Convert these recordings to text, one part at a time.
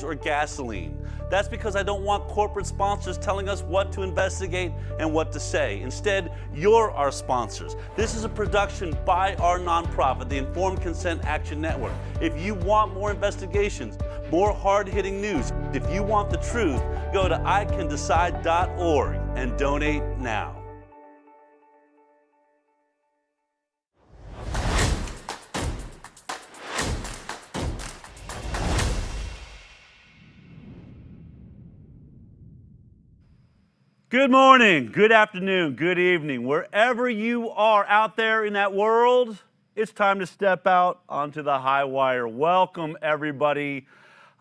or gasoline. That's because I don't want corporate sponsors telling us what to investigate and what to say. Instead, you're our sponsors. This is a production by our nonprofit, the Informed Consent Action Network. If you want more investigations, more hard-hitting news, if you want the truth, go to ICanDecide.org and donate now. Good morning, good afternoon, good evening. Wherever you are out there in that world, it's time to step out onto the Highwire. Welcome, everybody.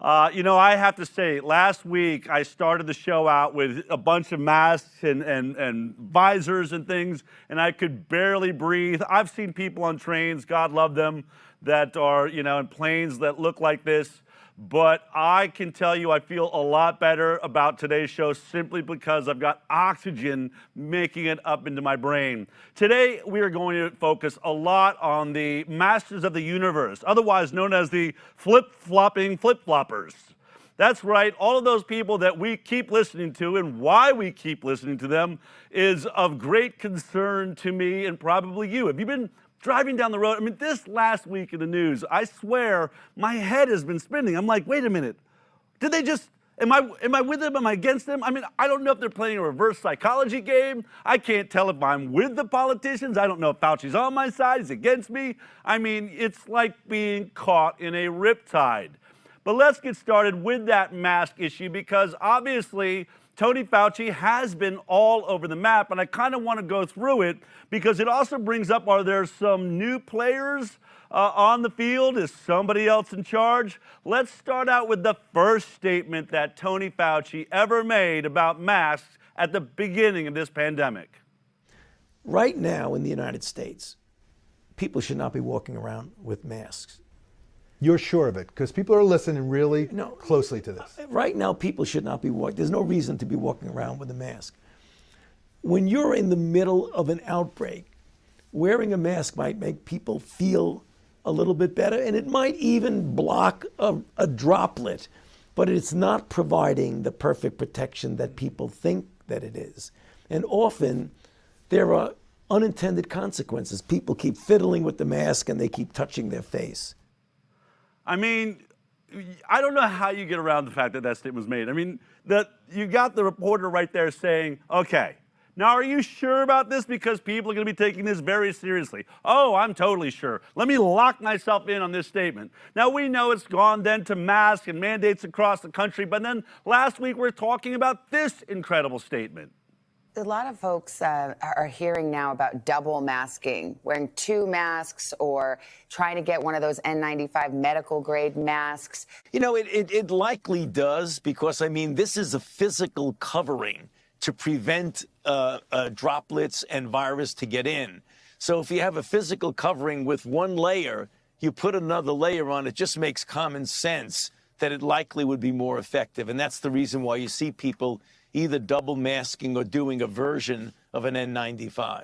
I have to say, last week I started the show out with a bunch of masks and visors and things, and I could barely breathe. I've seen people on trains, God love them, that are, in planes that look like this. But I can tell you I feel a lot better about today's show simply because I've got oxygen making it up into my brain. Today, we are going to focus a lot on the masters of the universe, otherwise known as the flip-flopping flip-floppers. That's right, all of those people that we keep listening to and why we keep listening to them is of great concern to me and probably you. Have you been driving down the road? I mean, this last week in the news, I swear my head has been spinning. I'm like, wait a minute. Did they just, am I with them? Am I against them? I mean, I don't know if they're playing a reverse psychology game. I can't tell if I'm with the politicians. I don't know if Fauci's on my side, he's against me. I mean, it's like being caught in a riptide. But let's get started with that mask issue because obviously Tony Fauci has been all over the map, and I kind of want to go through it because it also brings up, are there some new players on the field? Is somebody else in charge? Let's start out with the first statement that Tony Fauci ever made about masks at the beginning of this pandemic. Right now in the United States, people should not be walking around with masks. You're sure of it? Because people are listening really closely to this. Right now, people should not be walking. There's no reason to be walking around with a mask. When you're in the middle of an outbreak, wearing a mask might make people feel a little bit better, and it might even block a droplet, but it's not providing the perfect protection that people think that it is. And often, there are unintended consequences. People keep fiddling with the mask, and they keep touching their face. I mean, I don't know how you get around the fact that that statement was made. I mean, you got the reporter right there saying, okay, now are you sure about this? Because people are going to be taking this very seriously. Oh, I'm totally sure. Let me lock myself in on this statement. Now, we know it's gone then to masks and mandates across the country, but then last week we're talking about this incredible statement. A lot of folks are hearing now about double masking, wearing two masks or trying to get one of those N95 medical grade masks. It likely does because, I mean, this is a physical covering to prevent droplets and virus to get in. So if you have a physical covering with one layer, you put another layer on, it just makes common sense that it likely would be more effective. And that's the reason why you see people either double masking or doing a version of an N95.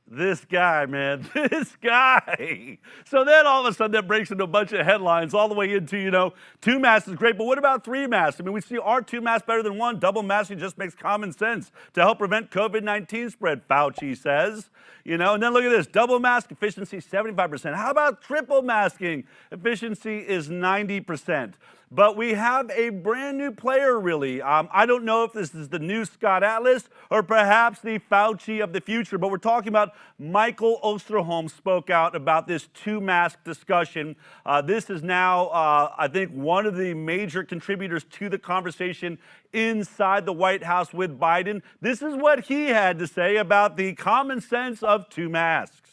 This guy, man, this guy. So then all of a sudden that breaks into a bunch of headlines all the way into, two masks is great, but what about three masks? I mean, we see, are two masks better than one? Double masking just makes common sense to help prevent COVID-19 spread, Fauci says. And then look at this, double mask efficiency, 75%. How about triple masking? Efficiency is 90%. But we have a brand new player, really. I don't know if this is the new Scott Atlas or perhaps the Fauci of the future, but we're talking about Michael Osterholm spoke out about this two-mask discussion. This is now, I think, one of the major contributors to the conversation inside the White House with Biden. This is what he had to say about the common sense of two masks.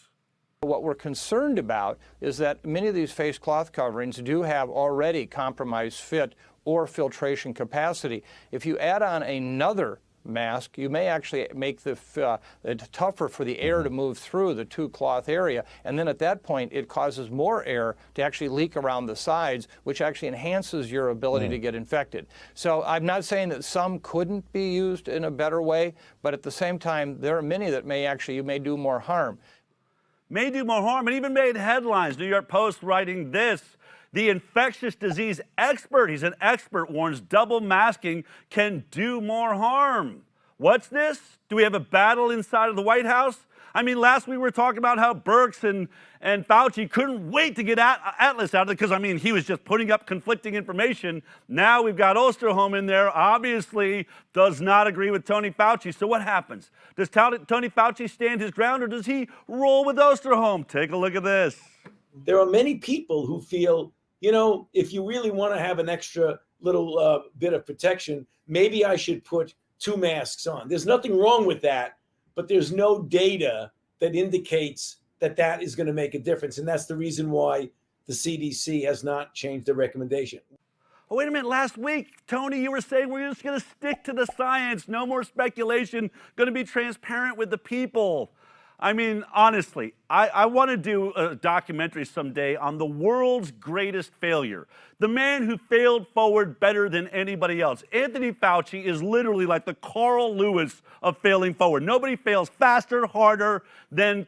What we're concerned about is that many of these face cloth coverings do have already compromised fit or filtration capacity. If you add on another mask, you may actually make it tougher for the air to move through the two cloth area, and then at that point it causes more air to actually leak around the sides, which actually enhances your ability to get infected. So I'm not saying that some couldn't be used in a better way, but at the same time there are many that you may do more harm. May do more harm, and even made headlines. New York Post writing this. The infectious disease expert, he's an expert, warns double masking can do more harm. What's this? Do we have a battle inside of the White House? I mean, last week we were talking about how Birx and Fauci couldn't wait to get Atlas out of it because, I mean, he was just putting up conflicting information. Now we've got Osterholm in there, obviously does not agree with Tony Fauci. So what happens? Does Tony Fauci stand his ground or does he roll with Osterholm? Take a look at this. There are many people who feel, you know, if you really want to have an extra little bit of protection, maybe I should put 2 masks on. There's nothing wrong with that, but there's no data that indicates that that is going to make a difference. And that's the reason why the CDC has not changed the recommendation. Oh, wait a minute. Last week, Tony, you were saying we're just going to stick to the science. No more speculation. Going to be transparent with the people. I mean, honestly, I want to do a documentary someday on the world's greatest failure. The man who failed forward better than anybody else. Anthony Fauci is literally like the Carl Lewis of failing forward. Nobody fails faster, harder than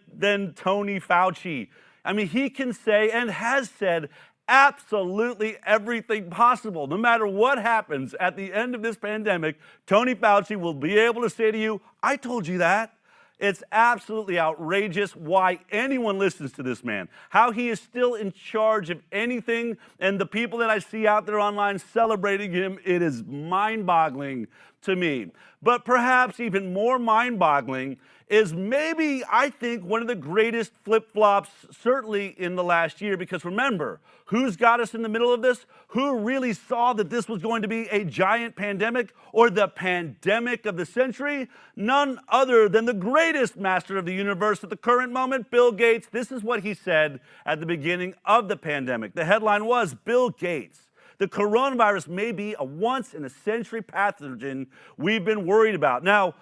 Tony Fauci. I mean, he can say and has said absolutely everything possible. No matter what happens at the end of this pandemic, Tony Fauci will be able to say to you, I told you that. It's absolutely outrageous why anyone listens to this man, how he is still in charge of anything, and the people that I see out there online celebrating him, it is mind-boggling to me. But perhaps even more mind-boggling is maybe, I think, one of the greatest flip-flops, certainly in the last year, because remember, who's got us in the middle of this? Who really saw that this was going to be a giant pandemic or the pandemic of the century? None other than the greatest master of the universe at the current moment, Bill Gates. This is what he said at the beginning of the pandemic. The headline was, Bill Gates. The coronavirus may be a once-in-a-century pathogen we've been worried about. Now,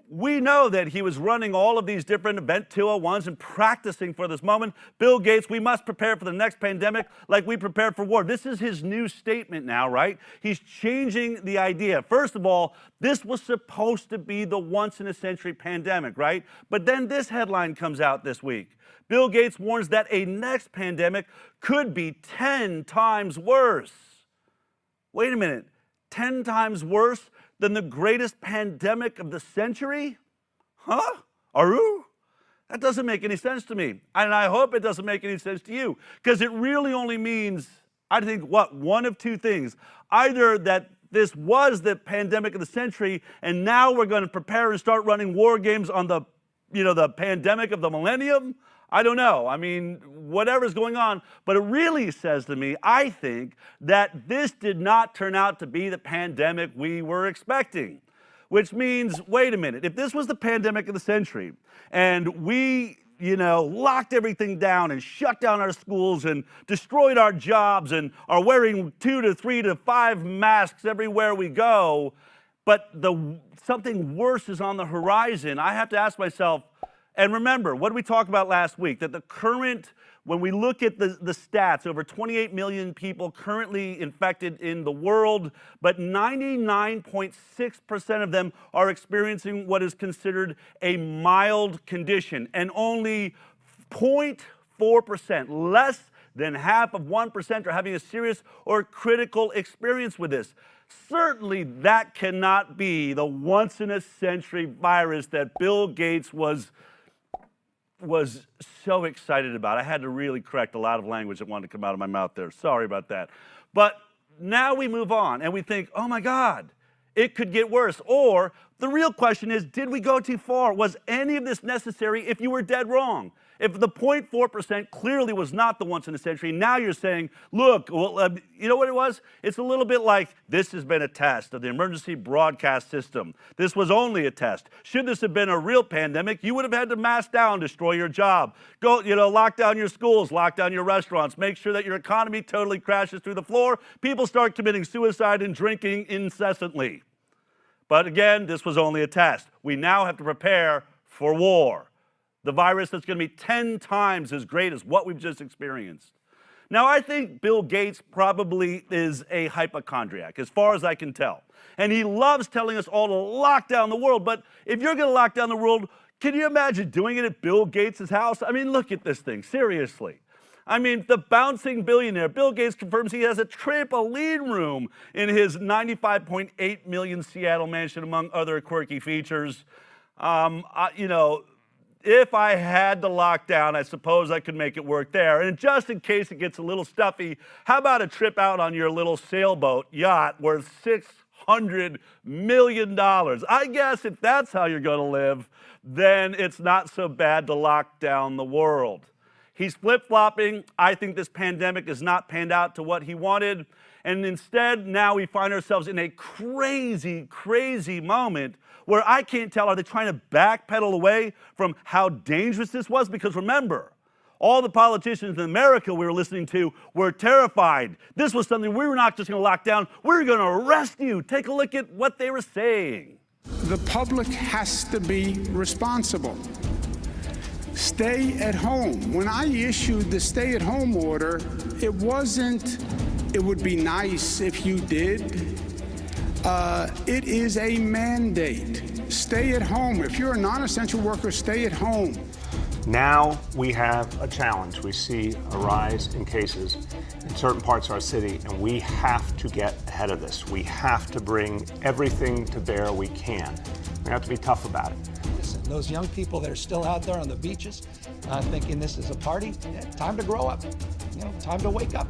we know that he was running all of these different Event 201s and practicing for this moment. Bill Gates, we must prepare for the next pandemic like we prepared for war. This is his new statement now, right? He's changing the idea. First of all, this was supposed to be the once-in-a-century pandemic, right? But then this headline comes out this week. Bill Gates warns that a next pandemic could be 10 times worse. Wait a minute, 10 times worse than the greatest pandemic of the century? Huh? Aru? That doesn't make any sense to me. And I hope it doesn't make any sense to you, because it really only means, I think, what? One of two things. Either that this was the pandemic of the century, and now we're going to prepare and start running war games on the pandemic of the millennium. I don't know. I mean, whatever's going on. But it really says to me, I think, that this did not turn out to be the pandemic we were expecting. Which means, wait a minute, if this was the pandemic of the century, and we, locked everything down and shut down our schools and destroyed our jobs and are wearing 2 to 3 to 5 masks everywhere we go, but something worse is on the horizon, I have to ask myself, and remember, what did we talk about last week? That the current, when we look at the stats, over 28 million people currently infected in the world, but 99.6% of them are experiencing what is considered a mild condition, and only 0.4%, less than half of 1%, are having a serious or critical experience with this. Certainly that cannot be the once-in-a-century virus that Bill Gates was so excited about. I had to really correct a lot of language that wanted to come out of my mouth there. Sorry about that. But now we move on and we think, oh my God, it could get worse. Or the real question is, did we go too far? Was any of this necessary if you were dead wrong? If the 0.4% clearly was not the once in a century, now you're saying, look, well, you know what it was? It's a little bit like, this has been a test of the emergency broadcast system. This was only a test. Should this have been a real pandemic, you would have had to mask down, destroy your job. Go, lock down your schools, lock down your restaurants, make sure that your economy totally crashes through the floor. People start committing suicide and drinking incessantly. But again, this was only a test. We now have to prepare for war. The virus that's going to be 10 times as great as what we've just experienced. Now, I think Bill Gates probably is a hypochondriac, as far as I can tell. And he loves telling us all to lock down the world. But if you're going to lock down the world, can you imagine doing it at Bill Gates' house? I mean, look at this thing, seriously. I mean, the bouncing billionaire, Bill Gates, confirms he has a trampoline room in his $95.8 million Seattle mansion, among other quirky features. You know, if I had to lock down, I suppose I could make it work there. And just in case it gets a little stuffy, how about a trip out on your little sailboat yacht worth $600 million? I guess if that's how you're going to live, then it's not so bad to lock down the world. He's flip-flopping. I think this pandemic has not panned out to what he wanted. And instead, now we find ourselves in a crazy, crazy moment where I can't tell, are they trying to backpedal away from how dangerous this was? Because remember, all the politicians in America we were listening to were terrified. This was something we were not just going to lock down, we were going to arrest you. Take a look at what they were saying. The public has to be responsible. Stay at home. When I issued the stay-at-home order, it wasn't, it would be nice if you did. It is a mandate. Stay at home. If you're a non-essential worker, stay at home. Now we have a challenge. We see a rise in cases in certain parts of our city, and we have to get ahead of this. We have to bring everything to bear we can. We have to be tough about it. Listen, those young people that are still out there on the beaches thinking this is a party, time to grow up. You know, time to wake up.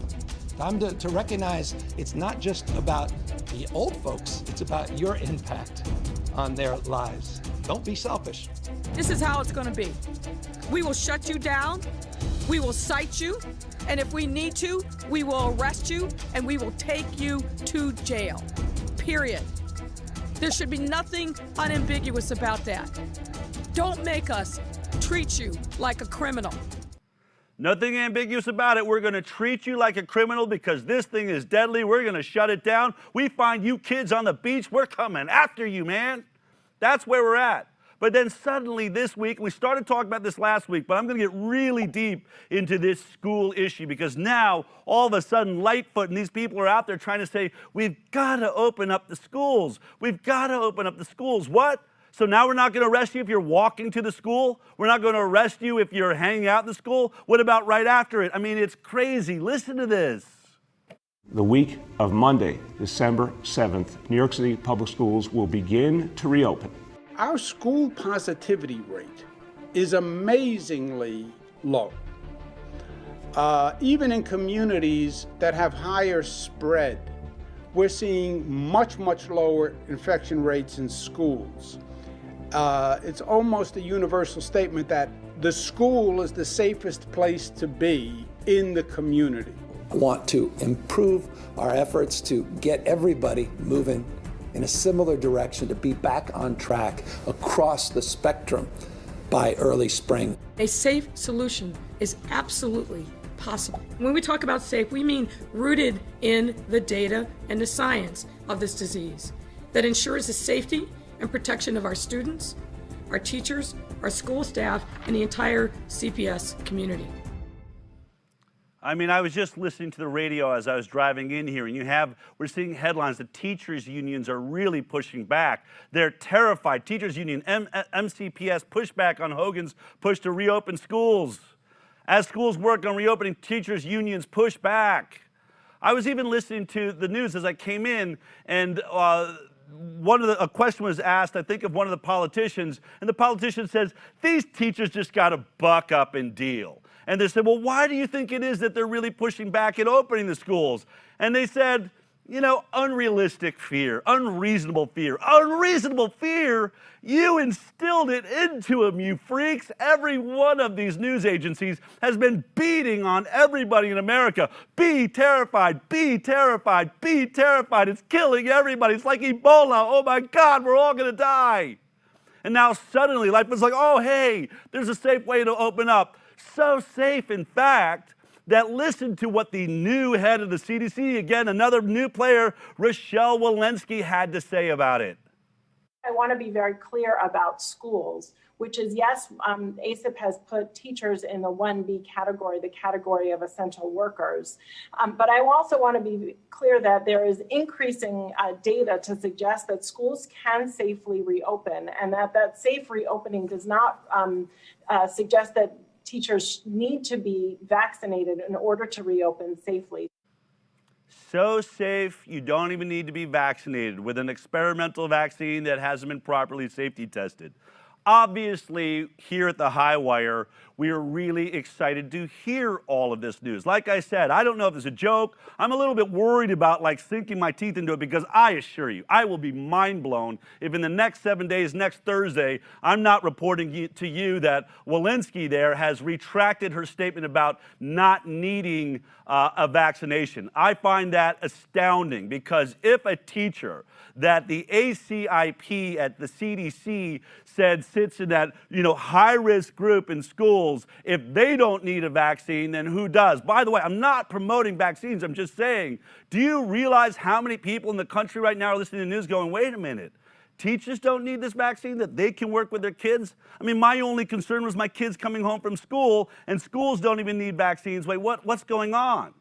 Time to recognize it's not just about the old folks, it's about your impact on their lives. Don't be selfish. This is how it's going to be. We will shut you down, we will cite you, and if we need to, we will arrest you and we will take you to jail. Period. There should be nothing unambiguous about that. Don't make us treat you like a criminal. Nothing ambiguous about it. We're going to treat you like a criminal because this thing is deadly. We're going to shut it down. We find you kids on the beach, we're coming after you, man. That's where we're at. But then suddenly this week, we started talking about this last week, but I'm going to get really deep into this school issue because now, all of a sudden, Lightfoot and these people are out there trying to say, we've got to open up the schools. We've got to open up the schools. What? So now we're not going to arrest you if you're walking to the school? We're not going to arrest you if you're hanging out in the school? What about right after it? I mean, it's crazy. Listen to this. The week of Monday, December 7th, New York City public schools will begin to reopen. Our school positivity rate is amazingly low. Even in communities that have higher spread, we're seeing much, much lower infection rates in schools. It's almost a universal statement that the school is the safest place to be in the community. I want to improve our efforts to get everybody moving in a similar direction to be back on track across the spectrum by early spring. A safe solution is absolutely possible. When we talk about safe, we mean rooted in the data and the science of this disease that ensures the safety and protection of our students, our teachers, our school staff, and the entire CPS community. I mean, I was just listening to the radio as I was driving in here, and we're seeing headlines that teachers' unions are really pushing back. They're terrified. Teachers' union, MCPS, pushback on Hogan's push to reopen schools. As schools work on reopening, teachers' unions push back. I was even listening to the news as I came in, and a question was asked, I think, of one of the politicians, and the politician says, these teachers just got to buck up and deal. And they said, well, why do you think it is that they're really pushing back at opening the schools? And they said, you know, unrealistic fear, unreasonable fear. Unreasonable fear? You instilled it into them, you freaks. Every one of these news agencies has been beating on everybody in America. Be terrified, be terrified, be terrified. It's killing everybody. It's like Ebola. Oh my God, we're all going to die. And now suddenly life was like, oh, hey, there's a safe way to open up. So safe, in fact, that listen to what the new head of the CDC, again, another new player, Rochelle Walensky, had to say about it. I want to be very clear about schools, which is, yes, ACIP has put teachers in the 1B category, the category of essential workers. But I also want to be clear that there is increasing data to suggest that schools can safely reopen, and that safe reopening does not suggest that teachers need to be vaccinated in order to reopen safely. So safe, you don't even need to be vaccinated with an experimental vaccine that hasn't been properly safety tested. Obviously, here at the Highwire, we are really excited to hear all of this news. Like I said, I don't know if it's a joke. I'm a little bit worried about sinking my teeth into it, because I assure you, I will be mind blown if in the next 7 days, next Thursday, I'm not reporting to you that Walensky there has retracted her statement about not needing a vaccination. I find that astounding, because if a teacher that the ACIP at the CDC said sits in that high-risk group in schools, if they don't need a vaccine, then who does? By the way, I'm not promoting vaccines. I'm just saying, do you realize how many people in the country right now are listening to the news going, wait a minute, teachers don't need this vaccine, that they can work with their kids? I mean, my only concern was my kids coming home from school, and schools don't even need vaccines. Wait, what's going on?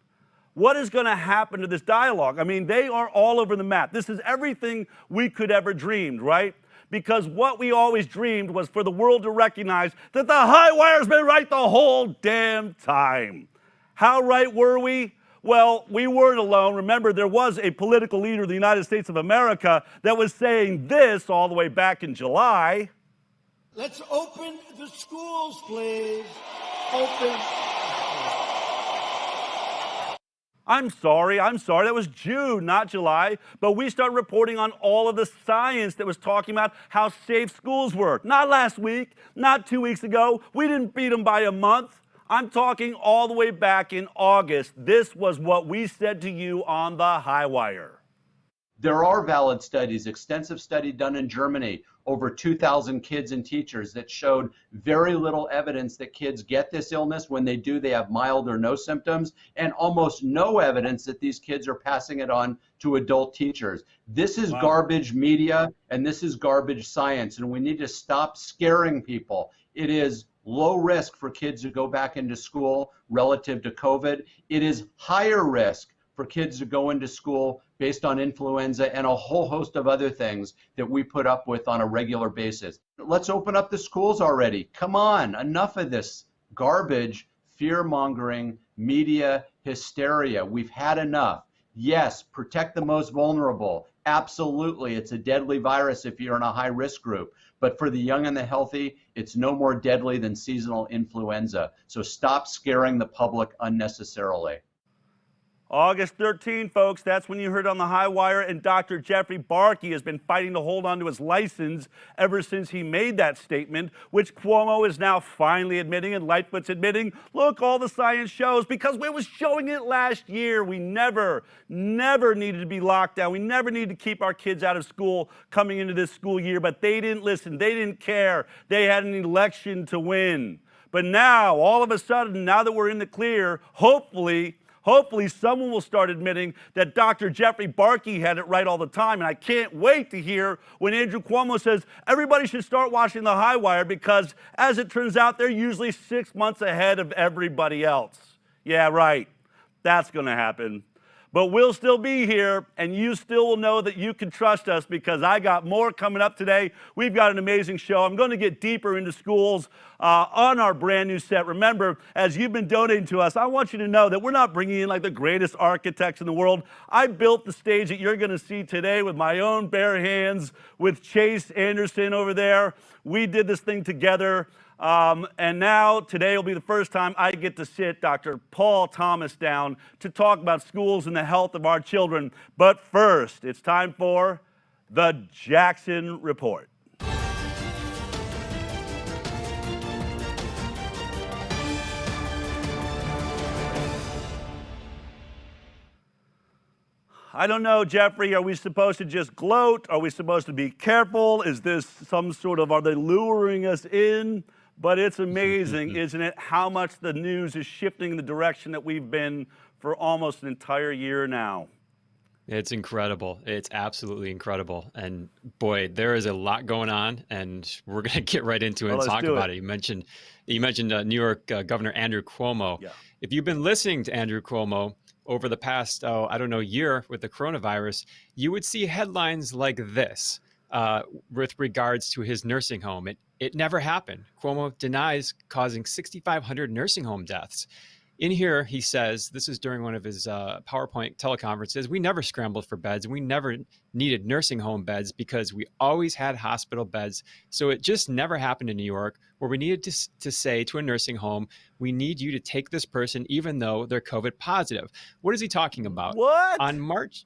What is going to happen to this dialogue? I mean, they are all over the map. This is everything we could ever dreamed, right? Because what we always dreamed was for the world to recognize that the Highwire's been right the whole damn time. How right were we? Well, we weren't alone. Remember, there was a political leader of the United States of America that was saying this all the way back in July. Let's open the schools, please. Open. I'm sorry, that was June, not July. But we started reporting on all of the science that was talking about how safe schools were. Not last week, not 2 weeks ago. We didn't beat them by a month. I'm talking all the way back in August. This was what we said to you on the Highwire. There are valid studies, extensive study done in Germany, over 2,000 kids and teachers, that showed very little evidence that kids get this illness. When they do, they have mild or no symptoms, and almost no evidence that these kids are passing it on to adult teachers. This is garbage media, and this is garbage science, and we need to stop scaring people. It is low risk for kids to go back into school relative to COVID. It is higher risk for kids to go into school based on influenza and a whole host of other things that we put up with on a regular basis. Let's open up the schools already. Come on, enough of this garbage, fear-mongering, media hysteria. We've had enough. Yes, protect the most vulnerable. Absolutely, it's a deadly virus if you're in a high-risk group. But for the young and the healthy, it's no more deadly than seasonal influenza. So stop scaring the public unnecessarily. August 13, folks, that's when you heard on the Highwire, and Dr. Jeffrey Barkey has been fighting to hold on to his license ever since he made that statement, which Cuomo is now finally admitting and Lightfoot's admitting. Look, all the science shows, because we was showing it last year. We never needed to be locked down. We never needed to keep our kids out of school coming into this school year, but they didn't listen. They didn't care. They had an election to win. But now, all of a sudden, now that we're in the clear, hopefully someone will start admitting that Dr. Jeffrey Barkey had it right all the time. And I can't wait to hear when Andrew Cuomo says everybody should start watching the Highwire, because as it turns out, they're usually 6 months ahead of everybody else. Yeah, right. That's going to happen. But we'll still be here, and you still will know that you can trust us, because I got more coming up today. We've got an amazing show. I'm going to get deeper into schools on our brand new set. Remember, as you've been donating to us, I want you to know that we're not bringing in like the greatest architects in the world. I built the stage that you're going to see today with my own bare hands with Chase Anderson over there. We did this thing together. And now, today will be the first time I get to sit Dr. Paul Thomas down to talk about schools and the health of our children. But first, it's time for the Jackson Report. I don't know, Jeffrey, are we supposed to just gloat? Are we supposed to be careful? Is this some sort of, are they luring us in? But it's amazing, isn't it, how much the news is shifting in the direction that we've been for almost an entire year now. It's incredible. It's absolutely incredible. And boy, there is a lot going on, and we're going to get right into it and talk about it. You mentioned New York Governor Andrew Cuomo. Yeah. If you've been listening to Andrew Cuomo over the past, year with the coronavirus, you would see headlines like this with regards to his nursing home. it never happened. Cuomo denies causing 6,500 nursing home deaths. In here, he says, this is during one of his PowerPoint teleconferences, we never scrambled for beds. We never needed nursing home beds because we always had hospital beds. So it just never happened in New York where we needed to say to a nursing home, we need you to take this person even though they're COVID positive. What is he talking about? What? On March...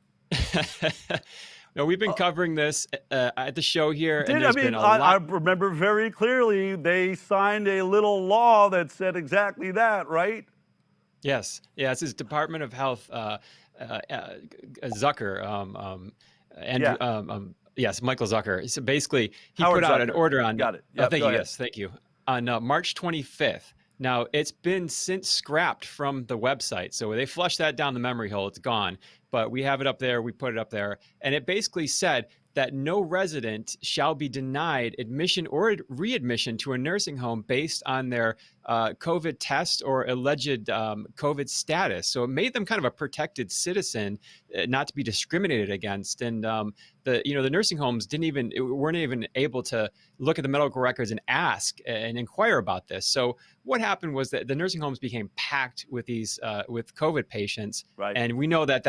No, we've been covering this at the show here. And there's been a lot. I remember very clearly they signed a little law that said exactly that, right? Yes. Yeah, it's his Department of Health, Zucker, yes, Michael Zucker. So basically, he Howard put out Zucker. an order on. Got it. Yep, thank go you. ahead. Yes, thank you. On March 25th. Now, it's been since scrapped from the website. So they flushed that down the memory hole. It's gone. But we have it up there. We put it up there. And it basically said that no resident shall be denied admission or readmission to a nursing home based on their COVID test or alleged COVID status. So it made them kind of a protected citizen, not to be discriminated against. And the nursing homes weren't even able to look at the medical records and ask and inquire about this. So what happened was that the nursing homes became packed with these with COVID patients, right. And we know that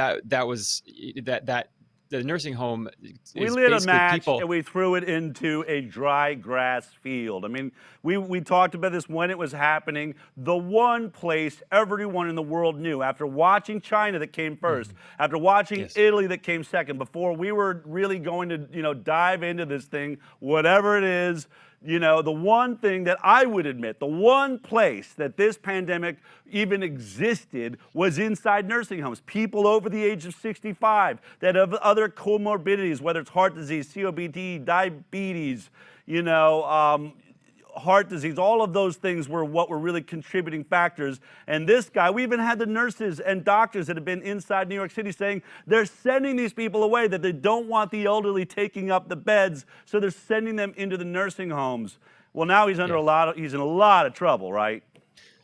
the nursing home we is lit a basically match and we threw it into a dry grass field. I mean, we talked about this when it was happening. The one place everyone in the world knew, after watching China that came first, after watching Italy that came second, before we were really going to dive into this thing, whatever it is, the one thing that I would admit, the one place that this pandemic even existed was inside nursing homes. People over the age of 65 that have other comorbidities, whether it's heart disease, COPD, diabetes, heart disease, all of those things were what were really contributing factors. And this guy, we even had the nurses and doctors that have been inside New York City saying they're sending these people away, that they don't want the elderly taking up the beds, so they're sending them into the nursing homes. Well, now he's under he's in a lot of trouble, right?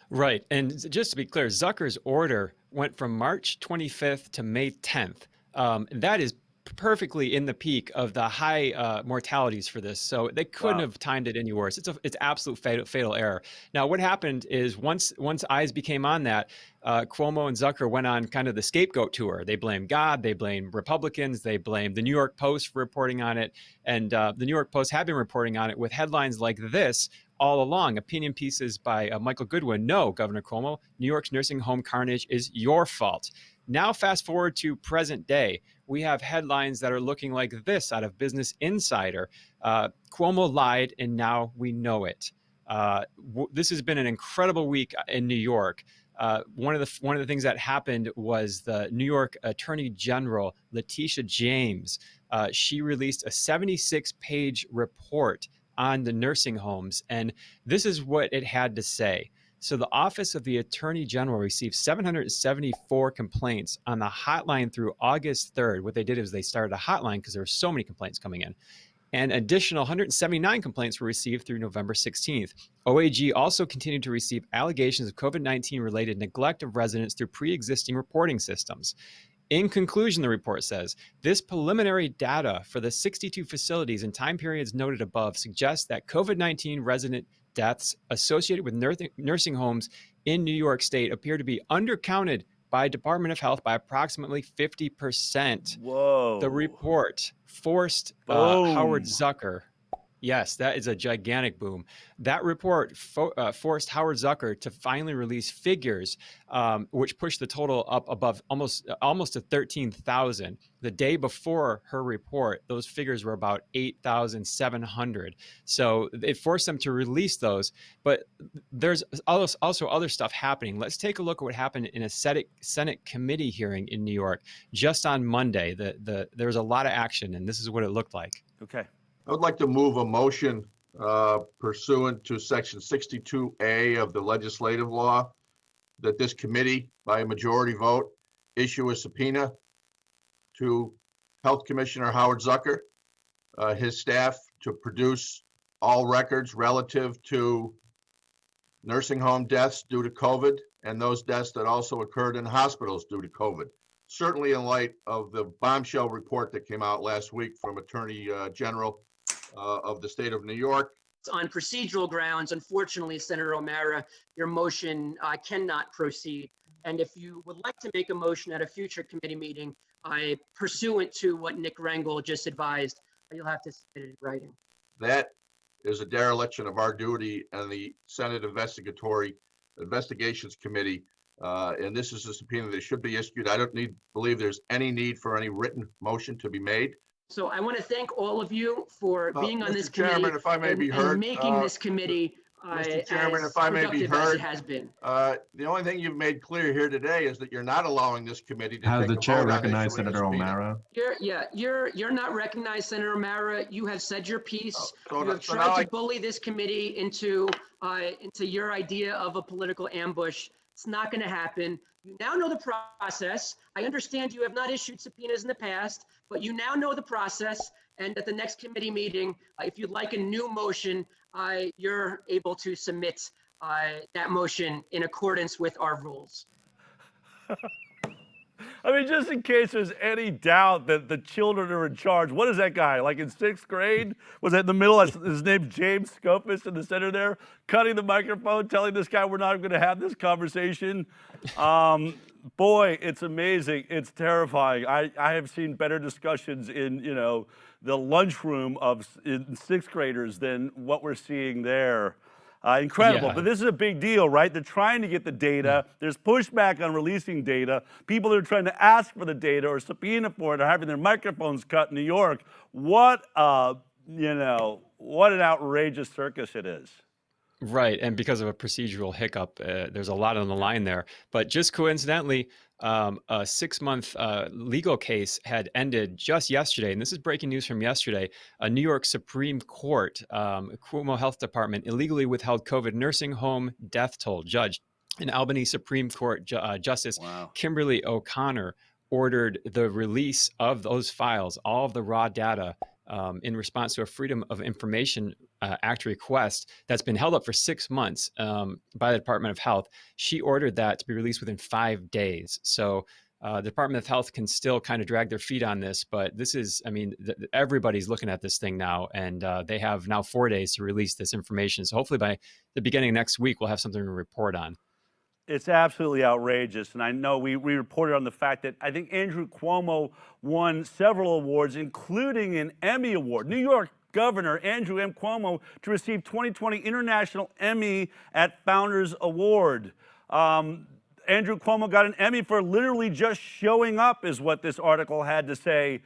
Right. And just to be clear, Zucker's order went from March 25th to May 10th. That is perfectly in the peak of the high mortalities for this. So they couldn't have timed it any worse. It's absolute fatal error. Now, what happened is once eyes became on that, Cuomo and Zucker went on kind of the scapegoat tour. They blamed God, they blamed Republicans, they blamed the New York Post for reporting on it. And the New York Post had been reporting on it with headlines like this all along. Opinion pieces by Michael Goodwin. No, Governor Cuomo, New York's nursing home carnage is your fault. Now, fast forward to present day, we have headlines that are looking like this out of Business Insider. Cuomo lied, and now we know it. This has been an incredible week in New York. One of the things that happened was the New York Attorney General, Letitia James. She released a 76-page report on the nursing homes, and this is what it had to say. So the Office of the Attorney General received 774 complaints on the hotline through August 3rd. What they did is they started a hotline because there were so many complaints coming in. And additional 179 complaints were received through November 16th. OAG also continued to receive allegations of COVID-19 related neglect of residents through pre-existing reporting systems. In conclusion, the report says, this preliminary data for the 62 facilities and time periods noted above suggests that COVID-19 resident deaths associated with nursing homes in New York State appear to be undercounted by Department of Health by approximately 50%. Whoa. The report forced Howard Zucker. Yes, that is a gigantic boom. That report forced Howard Zucker to finally release figures, which pushed the total up above almost to 13,000. The day before her report, those figures were about 8,700. So it forced them to release those. But there's also other stuff happening. Let's take a look at what happened in a Senate committee hearing in New York just on Monday. There was a lot of action, and this is what it looked like. Okay. I would like to move a motion pursuant to Section 62A of the legislative law that this committee, by a majority vote, issue a subpoena to Health Commissioner Howard Zucker, his staff, to produce all records relative to nursing home deaths due to COVID and those deaths that also occurred in hospitals due to COVID. Certainly in light of the bombshell report that came out last week from Attorney General of the state of New York On procedural grounds, unfortunately, Senator O'Mara, your motion cannot proceed. And if you would like to make a motion at a future committee meeting, pursuant to what Nick Rangel just advised, you'll have to submit it in writing. That is a dereliction of our duty and the Senate Investigations Committee. And this is a subpoena that should be issued. I don't believe there's any need for any written motion to be made. So I want to thank all of you for being on this committee. Chairman, if I may be heard, and making this committee Mr. Chairman, as if I may be productive as heard, it has been. The only thing you've made clear here today is that you're not allowing this committee to Has take the a chair vote on recognized issuing a Senator subpoena. O'Mara? You're not recognized, Senator O'Mara. You have said your piece. So you have so tried now to bully this committee into your idea of a political ambush. It's not going to happen. You now know the process. I understand you have not issued subpoenas in the past, but you now know the process. And at the next committee meeting, if you'd like a new motion, you're able to submit that motion in accordance with our rules. I mean, just in case there's any doubt that the children are in charge, what is that guy, like in 6th grade? Was that in the middle? His name's James Scopus in the center there, cutting the microphone, telling this guy we're not going to have this conversation. Boy, it's amazing. It's terrifying. I have seen better discussions in, the lunchroom in 6th graders than what we're seeing there. Incredible, Yeah. but this is a big deal, right? They're trying to get the data. There's pushback on releasing data. People that are trying to ask for the data or subpoena for it are having their microphones cut in New York. What an outrageous circus it is. Right, and because of a procedural hiccup, there's a lot on the line there. But just coincidentally, a 6-month legal case had ended just yesterday, and this is breaking news from yesterday. A New York Supreme Court, Cuomo Health Department, illegally withheld COVID nursing home death toll. Judge in Albany Supreme Court Justice Kimberly O'Connor ordered the release of those files, all of the raw data, in response to a Freedom of Information Act request that's been held up for 6 months by the Department of Health. She ordered that to be released within 5 days. So the Department of Health can still kind of drag their feet on this, but this is, I mean, everybody's looking at this thing now, and they have now 4 days to release this information. So hopefully by the beginning of next week, we'll have something to report on. It's absolutely outrageous. And I know we reported on the fact that I think Andrew Cuomo won several awards, including an Emmy Award. New York Governor Andrew M. Cuomo to receive 2020 International Emmy at Founders Award. Andrew Cuomo got an Emmy for literally just showing up, is what this article had to say.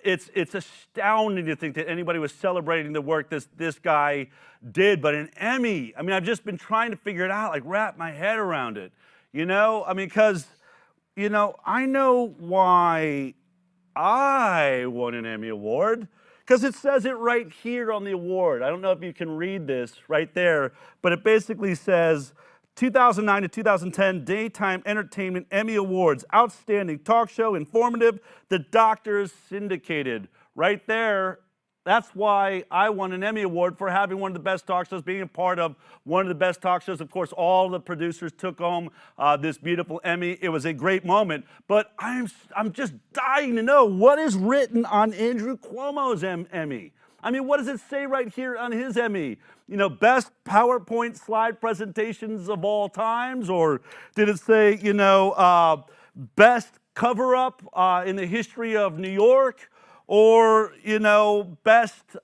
It's astounding to think that anybody was celebrating the work this guy did, but an Emmy. I mean, I've just been trying to figure it out, like wrap my head around it. I mean, because, I know why I won an Emmy Award, because it says it right here on the award. I don't know if you can read this right there, but it basically says 2009 to 2010 Daytime Entertainment Emmy Awards, Outstanding Talk Show, Informative, The Doctors Syndicated. Right there, that's why I won an Emmy Award for having one of the best talk shows, being a part of one of the best talk shows. Of course, all the producers took home this beautiful Emmy. It was a great moment, but I'm just dying to know what is written on Andrew Cuomo's Emmy. I mean, what does it say right here on his Emmy? Best PowerPoint slide presentations of all times? Or did it say, best cover-up in the history of New York? Or, best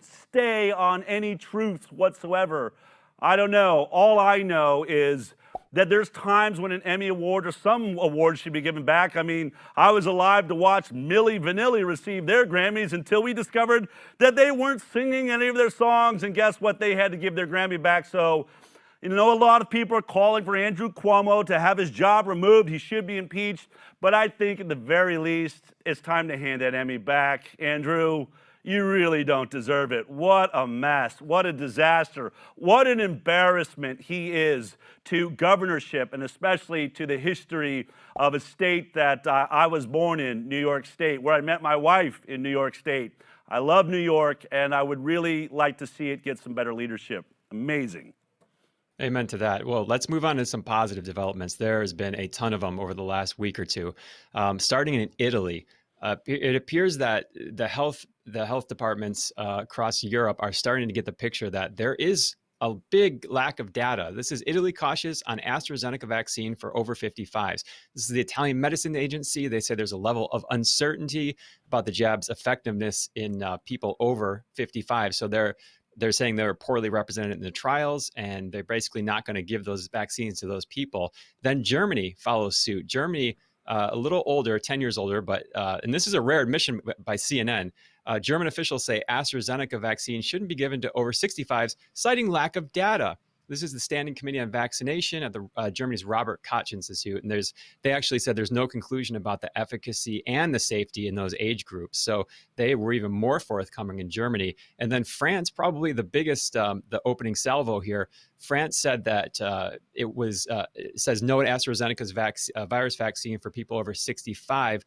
stay on any truth whatsoever? I don't know. All I know is that there's times when an Emmy Award or some awards should be given back. I mean, I was alive to watch Milli Vanilli receive their Grammys until we discovered that they weren't singing any of their songs, and guess what? They had to give their Grammy back. So, a lot of people are calling for Andrew Cuomo to have his job removed. He should be impeached. But I think at the very least, it's time to hand that Emmy back. Andrew, you really don't deserve it. What a mess. What a disaster. What an embarrassment he is to governorship, and especially to the history of a state that I was born in, New York State, where I met my wife in New York State. I love New York, and I would really like to see it get some better leadership. Amazing. Amen to that. Well, let's move on to some positive developments. There has been a ton of them over the last week or two. Starting in Italy, It appears that the health departments across Europe are starting to get the picture that there is a big lack of data. This is Italy cautious on AstraZeneca vaccine for over 55s. This is the Italian Medicine Agency. They say there's a level of uncertainty about the jab's effectiveness in people over 55. So they're saying they're poorly represented in the trials, and they're basically not going to give those vaccines to those people. Then Germany follows suit. Germany, a little older, 10 years older, but and this is a rare admission by CNN. German officials say AstraZeneca vaccine shouldn't be given to over 65s, citing lack of data. This is the Standing Committee on Vaccination at the Germany's Robert Koch Institute, and they actually said there's no conclusion about the efficacy and the safety in those age groups. So they were even more forthcoming in Germany. And then France, probably the biggest, the opening salvo here. France said that it says no to AstraZeneca's virus vaccine for people over 65.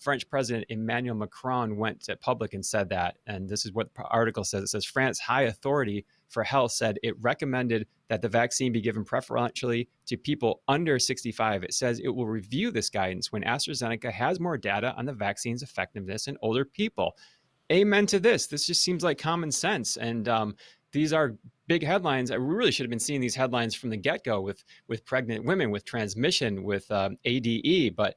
French President Emmanuel Macron went to public and said that, and this is what the article says. It says France high authority for health said it recommended that the vaccine be given preferentially to people under 65. It says it will review this guidance when AstraZeneca has more data on the vaccine's effectiveness in older people. Amen to this. This just seems like common sense. And these are big headlines. We really should have been seeing these headlines from the get-go with pregnant women, with transmission, with ADE. But,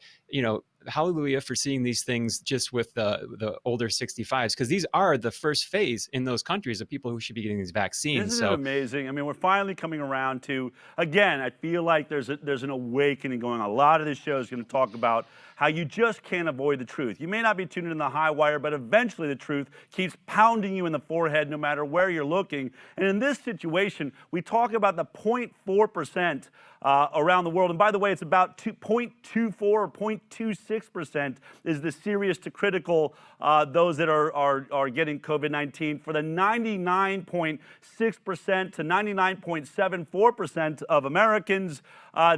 hallelujah for seeing these things just with the older 65s, because these are the first phase in those countries of people who should be getting these vaccines. Isn't it amazing? I mean, we're finally coming around to, again, I feel like there's an awakening going on. A lot of this show is going to talk about how you just can't avoid the truth. You may not be tuned in the Highwire, but eventually the truth keeps pounding you in the forehead no matter where you're looking. And in this situation, we talk about the 0.4% around the world. And by the way, it's about 0.24 or 0.26% is the serious to critical, those that are getting COVID-19. For the 99.6% to 99.74% of Americans,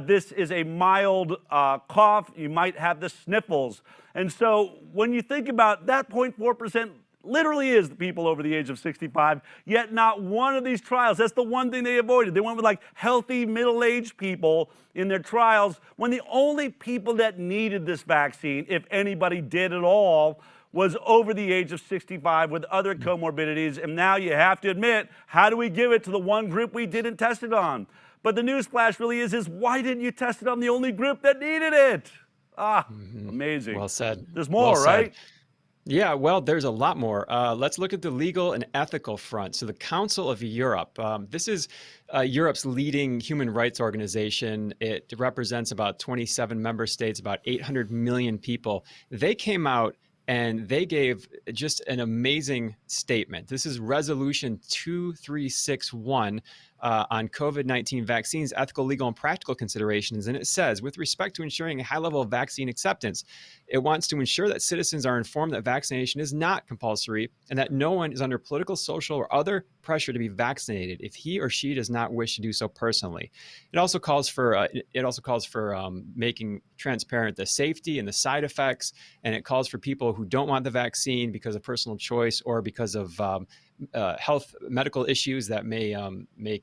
this is a mild cough. You might have the sniffles. And so when you think about that 0.4%, literally is the people over the age of 65, yet not one of these trials, that's the one thing they avoided. They went with like healthy middle-aged people in their trials, when the only people that needed this vaccine, if anybody did at all, was over the age of 65 with other comorbidities. And now you have to admit, how do we give it to the one group we didn't test it on? But the newsflash really is why didn't you test it on the only group that needed it? Amazing. Well said. There's more, well right? Yeah, well, there's a lot more. Let's look at the legal and ethical front. So the Council of Europe, this is Europe's leading human rights organization. It represents about 27 member states, about 800 million people. They came out and they gave just an amazing statement. This is Resolution 2361 on COVID-19 vaccines, ethical, legal, and practical considerations. And it says, with respect to ensuring a high level of vaccine acceptance, it wants to ensure that citizens are informed that vaccination is not compulsory and that no one is under political, social, or other pressure to be vaccinated if he or she does not wish to do so personally. It also calls for making transparent the safety and the side effects, and it calls for people who don't want the vaccine because of personal choice or because of health medical issues that may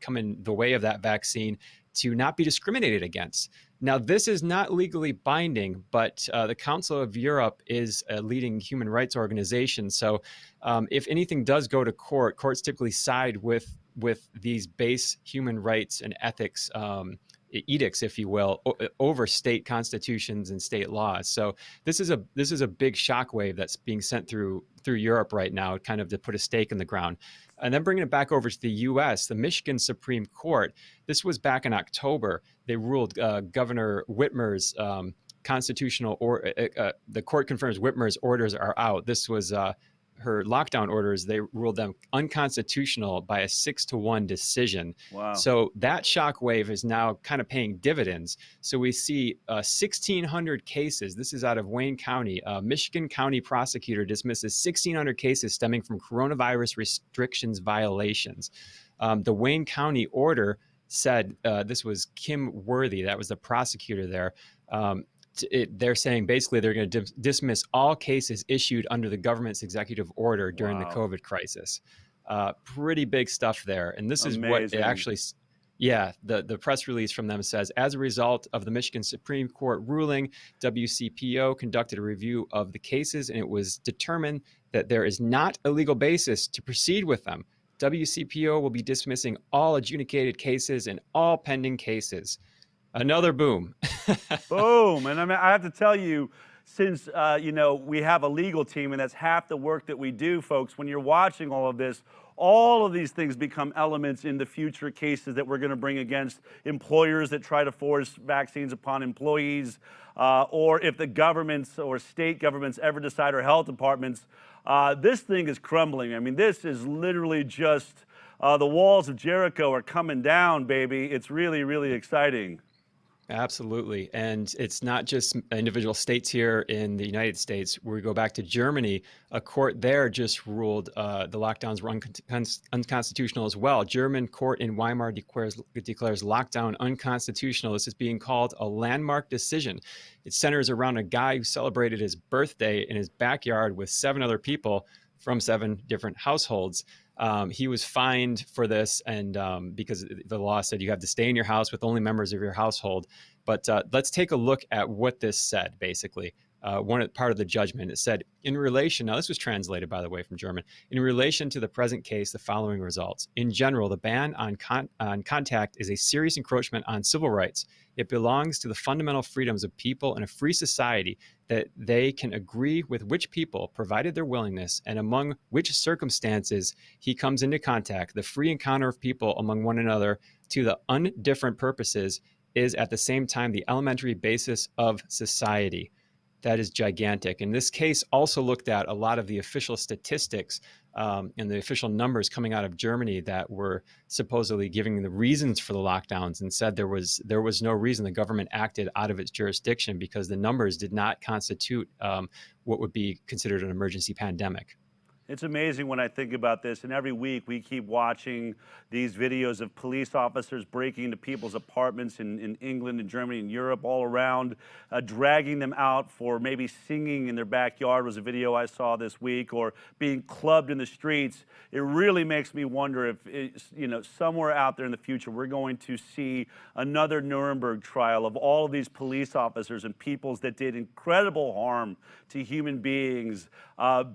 come in the way of that vaccine to not be discriminated against. Now, this is not legally binding, but the Council of Europe is a leading human rights organization. So if anything does go to court, courts typically side with these base human rights and ethics edicts, if you will, over state constitutions and state laws. So this is a big shockwave that's being sent through Europe right now, kind of to put a stake in the ground. And then bringing it back over to the U.S., the Michigan Supreme Court, this was back in October. They ruled Governor Whitmer's constitutional, or the court confirms Whitmer's orders are out. This was her lockdown orders. They ruled them unconstitutional by a 6-1 decision. Wow. So that shockwave is now kind of paying dividends. So we see 1,600 cases. This is out of Wayne County. Michigan County prosecutor dismisses 1,600 cases stemming from coronavirus restrictions violations. The Wayne County order said, this was Kim Worthy, that was the prosecutor there. They're saying basically they're going to dismiss all cases issued under the government's executive order during the COVID crisis. Pretty big stuff there. And this is what it actually, Yeah, the press release from them says, as a result of the Michigan Supreme Court ruling, WCPO conducted a review of the cases, and it was determined that there is not a legal basis to proceed with them. WCPO will be dismissing all adjudicated cases and all pending cases. Another boom. Boom. And I mean, I have to tell you, since, you know, we have a legal team and that's half the work that we do, folks, when you're watching all of this, all of these things become elements in the future cases that we're going to bring against employers that try to force vaccines upon employees, or if the governments or state governments ever decide, or health departments, this thing is crumbling. I mean, this is literally just the walls of Jericho are coming down, baby. It's really, really exciting. Absolutely. And it's not just individual states here in the United States. We go back to Germany. A court there just ruled the lockdowns were unconstitutional as well. German court in Weimar declares lockdown unconstitutional. This is being called a landmark decision. It centers around a guy who celebrated his birthday in his backyard with 7 other people from 7 different households. He was fined for this, and because the law said you have to stay in your house with only members of your household. But let's take a look at what this said, basically. Part of the judgment, it said, in relation, now this was translated, by the way, from German, in relation to the present case, the following results. In general, the ban on contact is a serious encroachment on civil rights. It belongs to the fundamental freedoms of people in a free society that they can agree with which people, provided their willingness, and among which circumstances he comes into contact. The free encounter of people among one another to the undifferent purposes is at the same time the elementary basis of society. That is gigantic. And this case also looked at a lot of the official statistics and the official numbers coming out of Germany that were supposedly giving the reasons for the lockdowns, and said there was no reason. The government acted out of its jurisdiction because the numbers did not constitute what would be considered an emergency pandemic. It's amazing when I think about this, and every week we keep watching these videos of police officers breaking into people's apartments in England and Germany and Europe, all around, dragging them out for maybe singing in their backyard, was a video I saw this week, or being clubbed in the streets. It really makes me wonder if, you know, somewhere out there in the future we're going to see another Nuremberg trial of all of these police officers and peoples that did incredible harm to human beings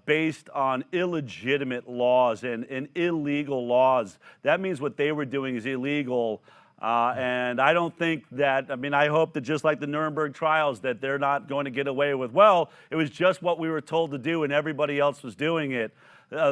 based on illegitimate laws and illegal laws. That means what they were doing is illegal. And I don't think that, I mean, I hope that just like the Nuremberg trials, that they're not going to get away with, well, it was just what we were told to do and everybody else was doing it.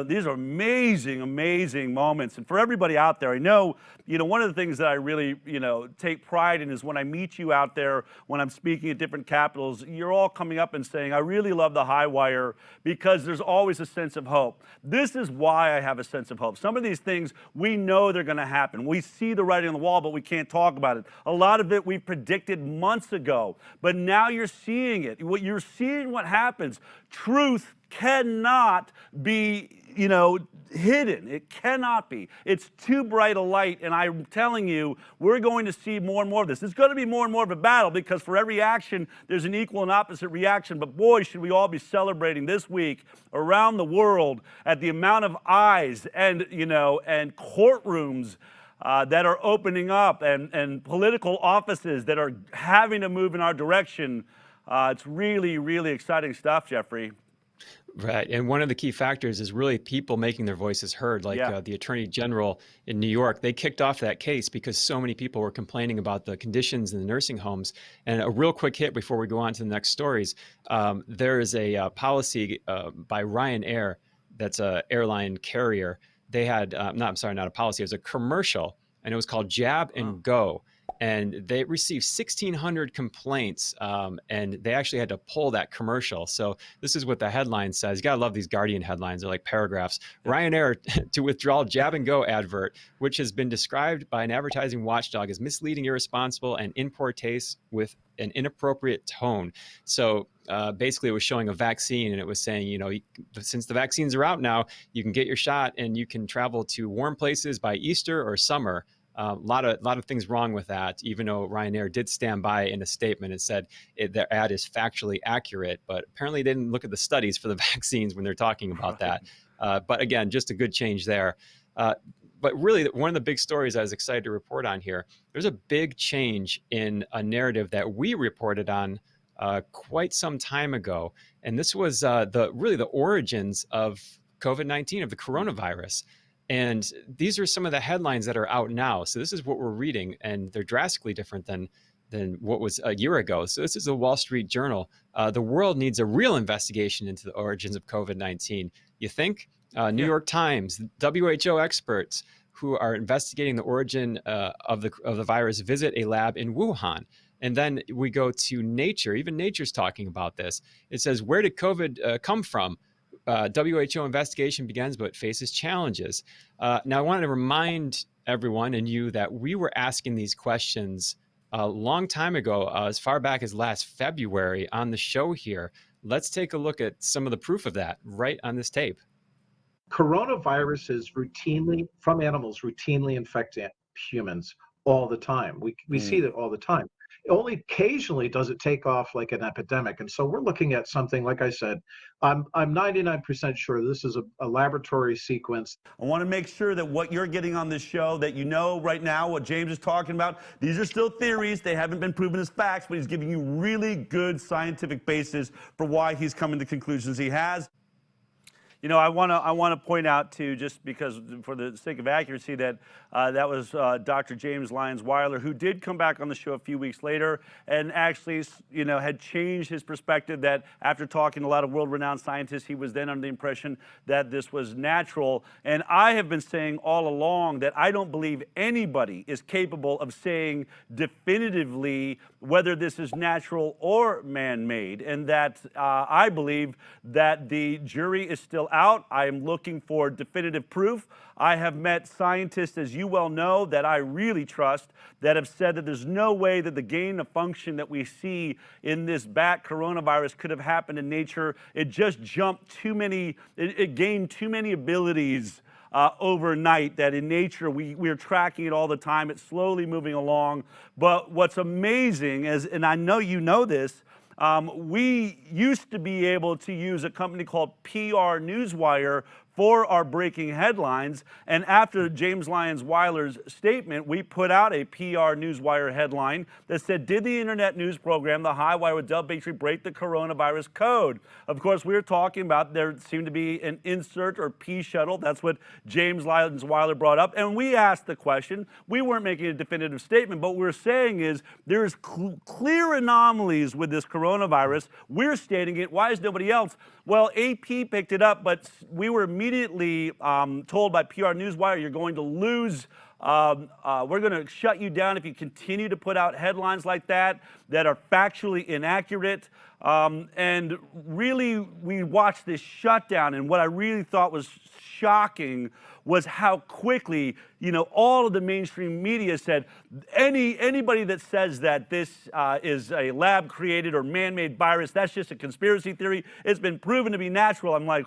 These are amazing, amazing moments. And for everybody out there, I know, you know, one of the things that I really, you know, take pride in is when I meet you out there, when I'm speaking at different capitals, you're all coming up and saying, I really love the Highwire, because there's always a sense of hope. This is why I have a sense of hope. Some of these things, we know they're going to happen. We see the writing on the wall, but we can't talk about it. A lot of it we predicted months ago, but now you're seeing it. You're seeing what happens. Truth cannot be, you know, hidden. It cannot be. It's too bright a light, and I'm telling you, we're going to see more and more of this. It's going to be more and more of a battle, because for every action, there's an equal and opposite reaction. But boy, should we all be celebrating this week around the world at the amount of eyes and, you know, and courtrooms that are opening up, and political offices that are having to move in our direction. It's really, really exciting stuff, Jeffrey. Right. And one of the key factors is really people making their voices heard, like the Attorney General in New York. They kicked off that case because so many people were complaining about the conditions in the nursing homes. And a real quick hit before we go on to the next stories. There is a policy by Ryanair, that's an airline carrier. They had, not a policy, it was a commercial, and it was called Jab and Go. And they received 1,600 complaints, and they actually had to pull that commercial. So this is what the headline says. You gotta love these Guardian headlines. They're like paragraphs. Ryanair to withdraw Jab and Go advert, which has been described by an advertising watchdog as misleading, irresponsible, and in poor taste with an inappropriate tone. So basically it was showing a vaccine, and it was saying, you know, since the vaccines are out now, you can get your shot and you can travel to warm places by Easter or summer. A lot of things wrong with that, even though Ryanair did stand by in a statement and said their ad is factually accurate, but apparently they didn't look at the studies for the vaccines when they're talking about that. But again, just a good change there. But really, one of the big stories I was excited to report on here, there's a big change in a narrative that we reported on quite some time ago. And this was the origins of COVID-19, of the coronavirus. And these are some of the headlines that are out now. So this is what we're reading, and they're drastically different than what was a year ago. So this is the Wall Street Journal. The world needs a real investigation into the origins of COVID-19. You think? New York Times, WHO experts who are investigating the origin of the virus visit a lab in Wuhan. And then we go to Nature. Even Nature's talking about this. It says, where did COVID come from? WHO investigation begins, but faces challenges. Now, I wanted to remind everyone and you that we were asking these questions a long time ago, as far back as last February on the show here. Let's take a look at some of the proof of that right on this tape. Coronaviruses from animals routinely infect humans all the time. We see that all the time. Only occasionally does it take off like an epidemic. And so we're looking at something, like I said, I'm 99% sure this is a laboratory sequence. I want to make sure that what you're getting on this show, that you know right now what James is talking about, these are still theories. They haven't been proven as facts, but he's giving you really good scientific basis for why he's coming to conclusions he has. You know, I want to point out, too, just because for the sake of accuracy, that that was Dr. James Lyons-Weiler, who did come back on the show a few weeks later and actually, you know, had changed his perspective, that after talking to a lot of world-renowned scientists, he was then under the impression that this was natural. And I have been saying all along that I don't believe anybody is capable of saying definitively whether this is natural or man-made, and that I believe that the jury is still out. I am looking for definitive proof. I have met scientists, as you well know, that I really trust, that have said that there's no way that the gain of function that we see in this bat coronavirus could have happened in nature. It just jumped too many, it gained too many abilities overnight, that in nature we're tracking it all the time. It's slowly moving along. But what's amazing is, and I know you know this, we used to be able to use a company called PR Newswire for our breaking headlines. And after James Lyons-Weiler's statement, we put out a PR Newswire headline that said, did the internet news program, the Highwire with Bigtree, break the coronavirus code? Of course, we were talking about there seemed to be an insert or P shuttle. That's what James Lyons-Weiler brought up. And we asked the question. We weren't making a definitive statement, but what we're saying is there's clear anomalies with this coronavirus. We're stating it. Why is nobody else? Well, AP picked it up, but we were immediately told by PR Newswire, you're going to lose, we're going to shut you down if you continue to put out headlines like that are factually inaccurate. And really, we watched this shutdown, and what I really thought was shocking was how quickly, you know, all of the mainstream media said, anybody that says that this is a lab-created or man-made virus, that's just a conspiracy theory. It's been proven to be natural. I'm like,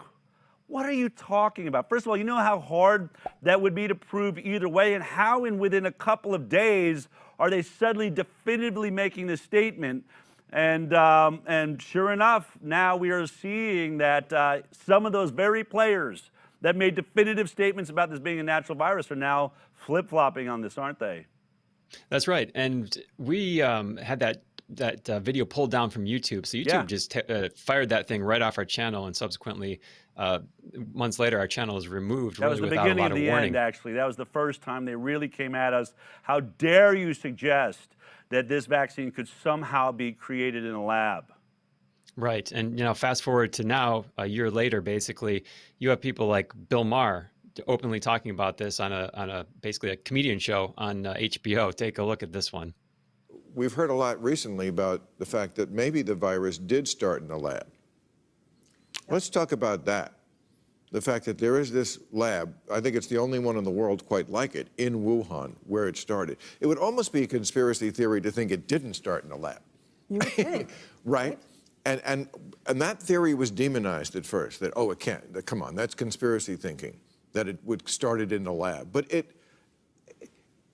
what are you talking about? First of all, you know how hard that would be to prove either way, and how within a couple of days are they suddenly definitively making this statement? And sure enough, now we are seeing that some of those very players that made definitive statements about this being a natural virus are now flip-flopping on this, aren't they? That's right. And we had that video pulled down from YouTube. So YouTube just fired that thing right off our channel, and subsequently, months later, our channel was removed. That was the beginning of the end, actually. That was the first time they really came at us. How dare you suggest that this vaccine could somehow be created in a lab? Right. And, you know, fast forward to now, a year later, basically, you have people like Bill Maher openly talking about this on a basically a comedian show on HBO. Take a look at this one. We've heard a lot recently about the fact that maybe the virus did start in a lab. Let's talk about that. The fact that there is this lab, I think it's the only one in the world quite like it, in Wuhan, where it started. It would almost be a conspiracy theory to think it didn't start in a lab. You would think. Right? And that theory was demonized at first, that, oh, it can't, that, come on, that's conspiracy thinking, that it would started in a lab. But it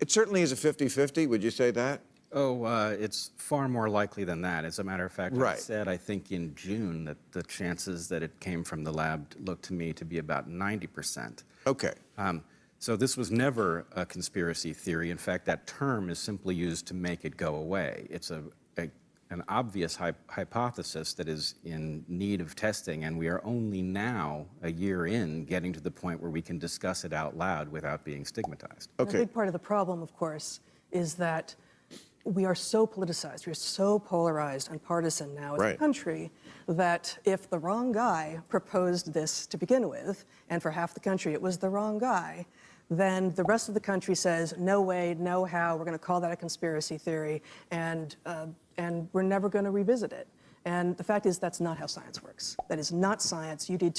certainly is a 50-50, would you say that? Oh, it's far more likely than that. As a matter of fact, I said, I think in June, that the chances that it came from the lab looked to me to be about 90%. Okay. So this was never a conspiracy theory. In fact, that term is simply used to make it go away. It's an obvious hypothesis that is in need of testing, and we are only now, a year in, getting to the point where we can discuss it out loud without being stigmatized. A big part of the problem, of course, is that we are so politicized, we're so polarized and partisan now as a country that if the wrong guy proposed this to begin with, and for half the country it was the wrong guy, then the rest of the country says, no way, no how, we're going to call that a conspiracy theory, and we're never going to revisit it. And the fact is that's not how science works. That is not science. You need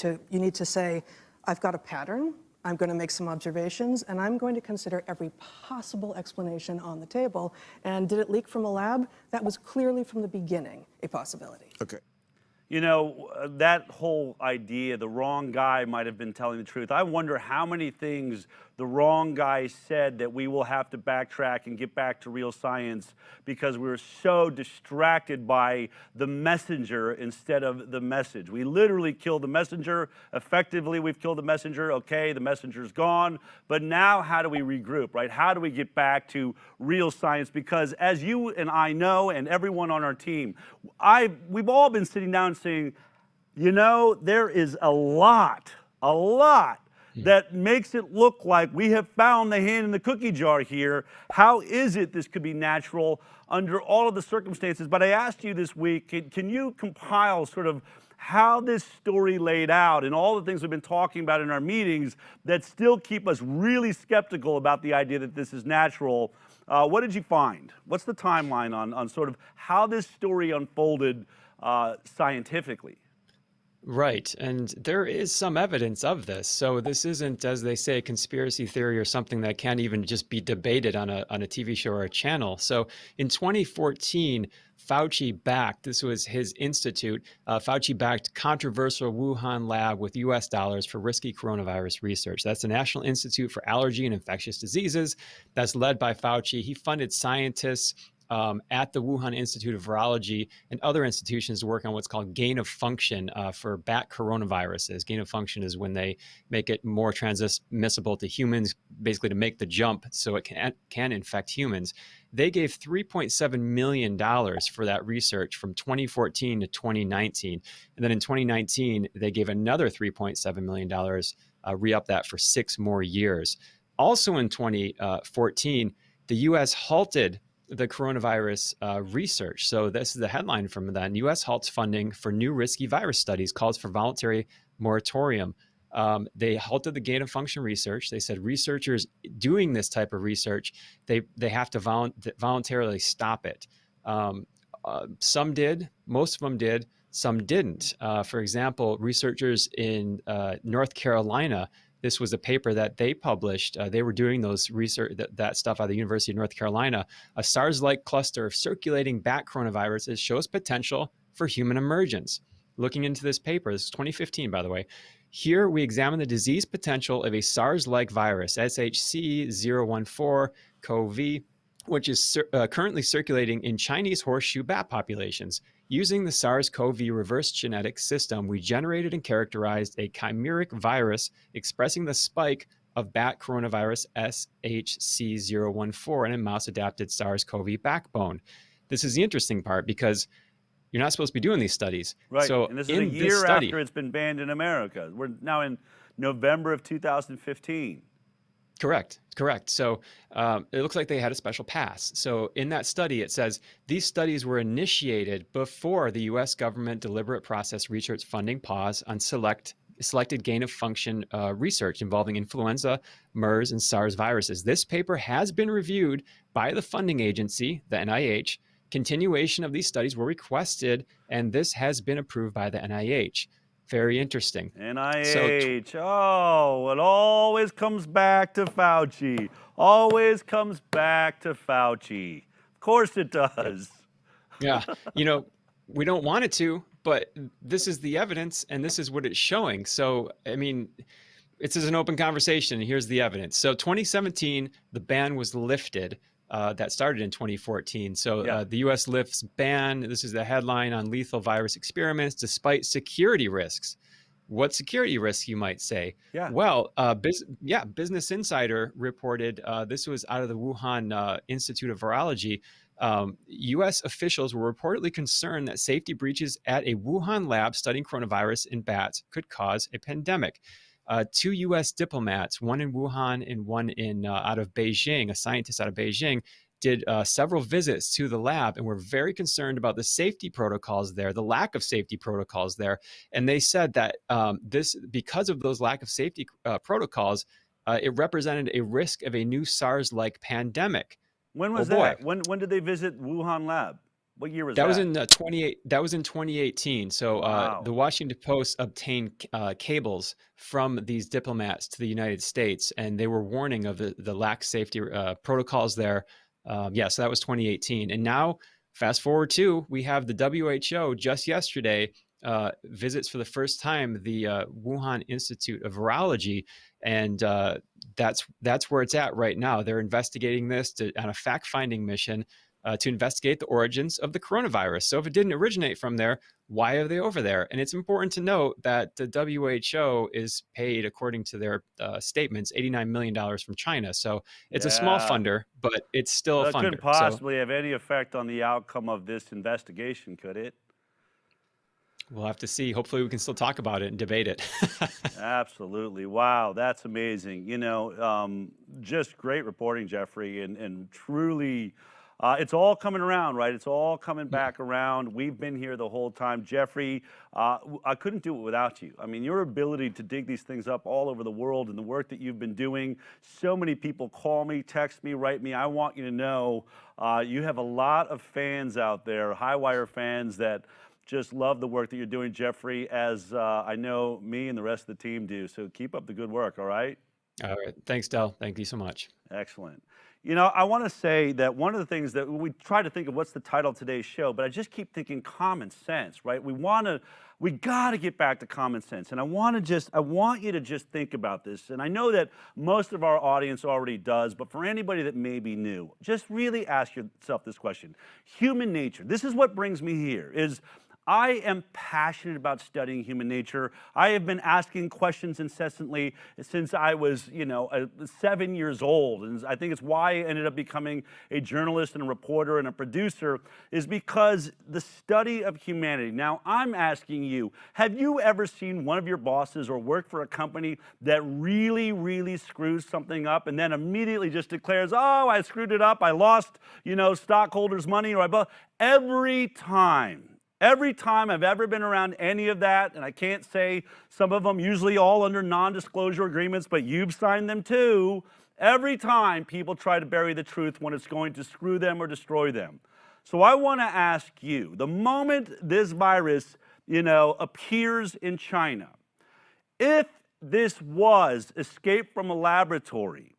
to say, I've got a pattern, I'm going to make some observations, and I'm going to consider every possible explanation on the table. And did it leak from a lab? That was clearly from the beginning a possibility. Okay. You know, that whole idea, the wrong guy might have been telling the truth. I wonder how many things the wrong guy said that we will have to backtrack and get back to real science because we were so distracted by the messenger instead of the message. We literally killed the messenger. Effectively, we've killed the messenger. Okay, the messenger's gone. But now how do we regroup, right? How do we get back to real science? Because as you and I know, and everyone on our team, we've all been sitting down and saying, you know, there is a lot that makes it look like we have found the hand in the cookie jar here. How is it this could be natural under all of the circumstances? But I asked you this week, can you compile sort of how this story laid out and all the things we've been talking about in our meetings that still keep us really skeptical about the idea that this is natural? What did you find? What's the timeline on sort of how this story unfolded scientifically? Right, and there is some evidence of this. So this isn't, as they say, a conspiracy theory or something that can't even just be debated on a TV show or a channel. So in 2014, Fauci backed, this was his institute, Fauci backed controversial Wuhan lab with US dollars for risky coronavirus research. That's the National Institute for Allergy and Infectious Diseases. That's led by Fauci. He funded scientists at the Wuhan Institute of Virology and other institutions to work on what's called gain of function for bat coronaviruses. Gain of function is when they make it more transmissible to humans, basically to make the jump so it can infect humans. They gave $3.7 million for that research from 2014 to 2019. And then in 2019, they gave another $3.7 million, re-up that for 6 more years. Also in 2014, the U.S. halted the coronavirus research. So this is the headline from that. U.S. halts funding for new risky virus studies, calls for voluntary moratorium. They halted the gain of function research. They said researchers doing this type of research, they have to voluntarily stop it. Some did, most of them did, some didn't. For example, researchers in North Carolina, this was a paper that they published. They were doing those research, that stuff out of the University of North Carolina. A SARS-like cluster of circulating bat coronaviruses shows potential for human emergence. Looking into this paper, this is 2015, by the way. Here we examine the disease potential of a SARS-like virus, SHC014-CoV, which is currently circulating in Chinese horseshoe bat populations. Using the SARS-CoV reverse genetic system, we generated and characterized a chimeric virus expressing the spike of bat coronavirus SHC014 and a mouse-adapted SARS-CoV backbone. This is the interesting part because you're not supposed to be doing these studies. Right, so and this is a year after it's been banned in America. We're now in November of 2015. Correct. So it looks like they had a special pass. So in that study, it says these studies were initiated before the U.S. government deliberate process research funding pause on selected gain of function research involving influenza, MERS, and SARS viruses. This paper has been reviewed by the funding agency, the NIH. Continuation of these studies were requested, and this has been approved by the NIH. Very interesting. NIH. It always comes back to Fauci. Always comes back to Fauci. Of course it does. Yeah. We don't want it to, but this is the evidence and this is what it's showing. So, I mean, it's an open conversation. And here's the evidence. So 2017, the ban was lifted. That started in 2014. So the U.S. lifts ban, this is the headline, on lethal virus experiments despite security risks. What security risk, you might say? Yeah. Well, Business Insider reported, this was out of the Wuhan Institute of Virology. U.S. officials were reportedly concerned that safety breaches at a Wuhan lab studying coronavirus in bats could cause a pandemic. 2 U.S. diplomats, one in Wuhan and one in out of Beijing, a scientist out of Beijing, did several visits to the lab and were very concerned about the safety protocols there, the lack of safety protocols there. And they said that because of those lack of safety protocols, it represented a risk of a new SARS-like pandemic. When was that? When did they visit Wuhan lab? What year was that? That was in 2018. So Wow. the Washington Post obtained cables from these diplomats to the United States, and they were warning of the lax safety protocols there. So that was 2018. And now, fast forward to, we have the WHO just yesterday visits for the first time the Wuhan Institute of Virology, and that's where it's at right now. They're investigating this on a fact-finding mission to investigate the origins of the coronavirus. So if it didn't originate from there, why are they over there? And it's important to note that the WHO is paid, according to their statements, $89 million from China. So it's a small funder, but it's still a funder. That couldn't possibly have any effect on the outcome of this investigation, could it? We'll have to see. Hopefully we can still talk about it and debate it. Absolutely. Wow, that's amazing. You know, just great reporting, Jeffrey, and truly, it's all coming around, right? It's all coming back around. We've been here the whole time. Jeffrey, I couldn't do it without you. I mean, your ability to dig these things up all over the world and the work that you've been doing. So many people call me, text me, write me. I want you to know you have a lot of fans out there, Highwire fans, that just love the work that you're doing, Jeffrey, as I know me and the rest of the team do. So keep up the good work, all right? All right. Thanks, Del. Thank you so much. Excellent. You know, I want to say that one of the things that we try to think of what's the title of today's show, but I just keep thinking common sense, right? We got to get back to common sense. And I want you to just think about this. And I know that most of our audience already does, but for anybody that may be new, just really ask yourself this question. Human nature, this is what brings me here, is I am passionate about studying human nature. I have been asking questions incessantly since I was, 7 years old. And I think it's why I ended up becoming a journalist and a reporter and a producer, is because the study of humanity. Now, I'm asking you, have you ever seen one of your bosses or worked for a company that really, really screws something up and then immediately just declares, oh, I screwed it up, I lost, stockholders' money, or Every time I've ever been around any of that, and I can't say some of them, usually all under non-disclosure agreements, but you've signed them too, every time people try to bury the truth when it's going to screw them or destroy them. So I want to ask you, the moment this virus, appears in China, if this was escaped from a laboratory,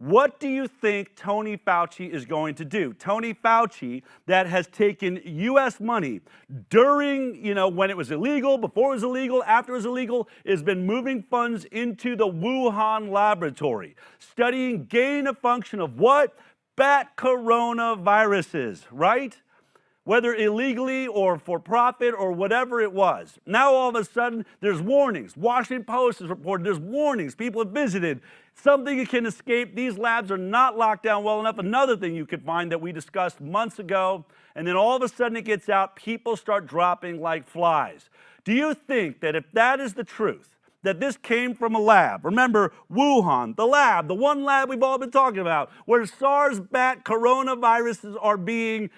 what do you think Tony Fauci is going to do? Tony Fauci, that has taken U.S. money during, when it was illegal, before it was illegal, after it was illegal, has been moving funds into the Wuhan laboratory, studying gain of function of what? Bat coronaviruses, right? Whether illegally or for profit or whatever it was. Now all of a sudden, there's warnings. Washington Post has reported there's warnings. People have visited. Something can escape. These labs are not locked down well enough. Another thing you could find that we discussed months ago, and then all of a sudden it gets out, people start dropping like flies. Do you think that if that is the truth, that this came from a lab? Remember, Wuhan, the lab, the one lab we've all been talking about, where SARS bat coronaviruses are being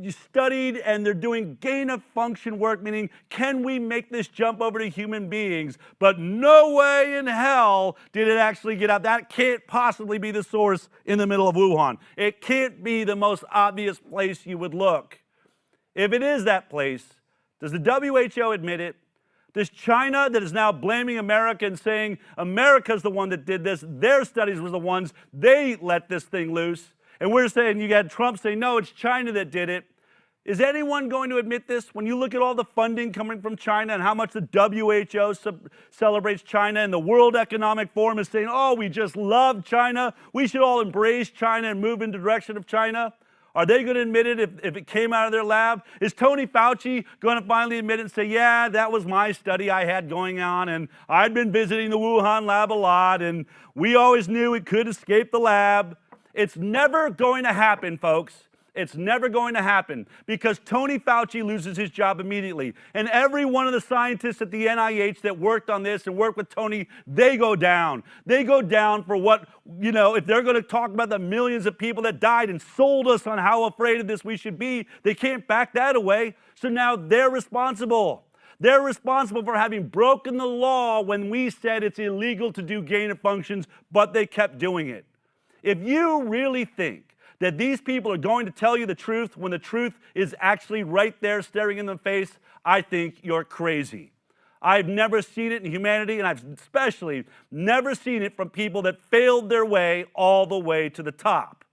studied and they're doing gain of function work, meaning can we make this jump over to human beings? But no way in hell did it actually get out. That can't possibly be the source in the middle of Wuhan. It can't be the most obvious place you would look. If it is that place, does the WHO admit it? Does China, that is now blaming America and saying America's the one that did this, their studies were the ones, they let this thing loose, and we're saying, you got Trump saying, no, it's China that did it. Is anyone going to admit this? When you look at all the funding coming from China and how much the WHO celebrates China, and the World Economic Forum is saying, oh, we just love China, we should all embrace China and move in the direction of China. Are they going to admit it if it came out of their lab? Is Tony Fauci going to finally admit it and say, yeah, that was my study I had going on, and I'd been visiting the Wuhan lab a lot, and we always knew it could escape the lab? It's never going to happen, folks. It's never going to happen because Tony Fauci loses his job immediately. And every one of the scientists at the NIH that worked on this and worked with Tony, they go down. They go down for what, you know, if they're going to talk about the millions of people that died and sold us on how afraid of this we should be, they can't back that away. So now they're responsible. They're responsible for having broken the law when we said it's illegal to do gain of functions, but they kept doing it. If you really think that these people are going to tell you the truth when the truth is actually right there staring in the face, I think you're crazy. I've never seen it in humanity, and I've especially never seen it from people that failed their way all the way to the top.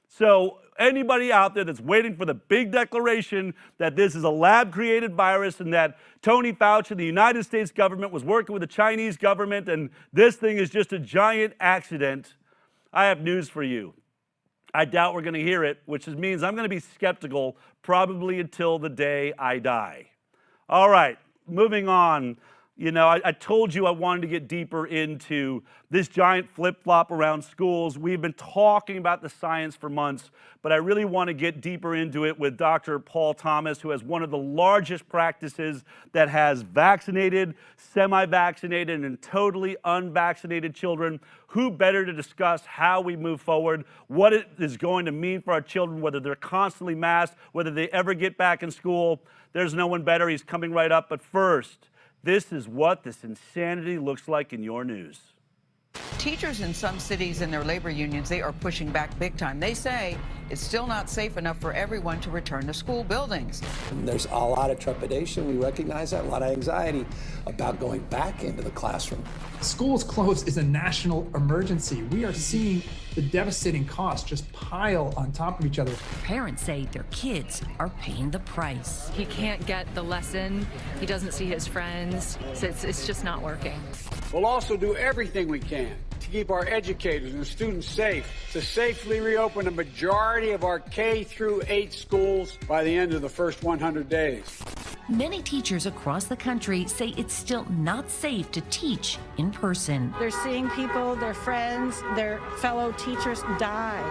So anybody out there that's waiting for the big declaration that this is a lab-created virus and that Tony Fauci, the United States government, was working with the Chinese government and this thing is just a giant accident, I have news for you. I doubt we're going to hear it, which means I'm going to be skeptical probably until the day I die. All right, moving on. You know, I told you I wanted to get deeper into this giant flip-flop around schools. We've been talking about the science for months, but I really want to get deeper into it with Dr. Paul Thomas, who has one of the largest practices that has vaccinated, semi-vaccinated, and totally unvaccinated children. Who better to discuss how we move forward, what it is going to mean for our children, whether they're constantly masked, whether they ever get back in school. There's no one better. He's coming right up. But first, this is what this insanity looks like in your news. Teachers in some cities and their labor unions, they are pushing back big time. They say it's still not safe enough for everyone to return to school buildings. There's a lot of trepidation, we recognize that, a lot of anxiety about going back into the classroom. Schools closed is a national emergency. We are seeing the devastating costs just pile on top of each other. Parents say their kids are paying the price. He can't get the lesson. He doesn't see his friends. So it's just not working. We'll also do everything we can to keep our educators and students safe, to safely reopen a majority of our K-8 schools by the end of the first 100 days. Many teachers across the country say it's still not safe to teach in person. They're seeing people, their friends, their fellow teachers die.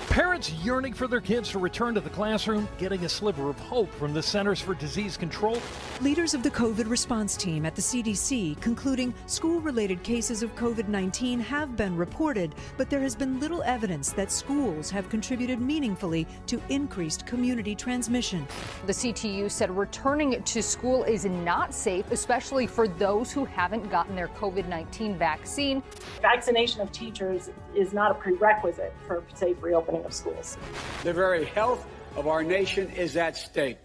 Parents yearning for their kids to return to the classroom, getting a sliver of hope from the Centers for Disease Control. Leaders of the COVID response team at the CDC concluding school-related cases of COVID-19 have been reported, but there has been little evidence that schools have contributed meaningfully to increased community transmission. The CTU said returning to school is not safe, especially for those who haven't gotten their COVID-19 vaccine. Vaccination of teachers is not a prerequisite for safe reopening of schools. The very health of our nation is at stake.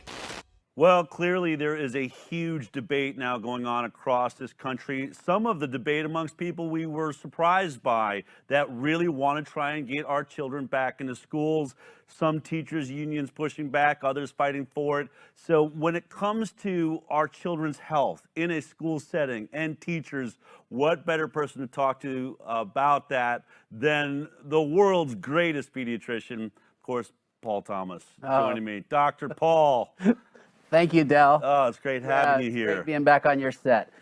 Well, clearly there is a huge debate now going on across this country. Some of the debate amongst people we were surprised by that really want to try and get our children back into schools. Some teachers' unions pushing back, others fighting for it. So when it comes to our children's health in a school setting and teachers, what better person to talk to about that than the world's greatest pediatrician, of course, Paul Thomas, joining me. Dr. Paul. Thank you, Del. Oh, it's great having you here. Great being back on your set.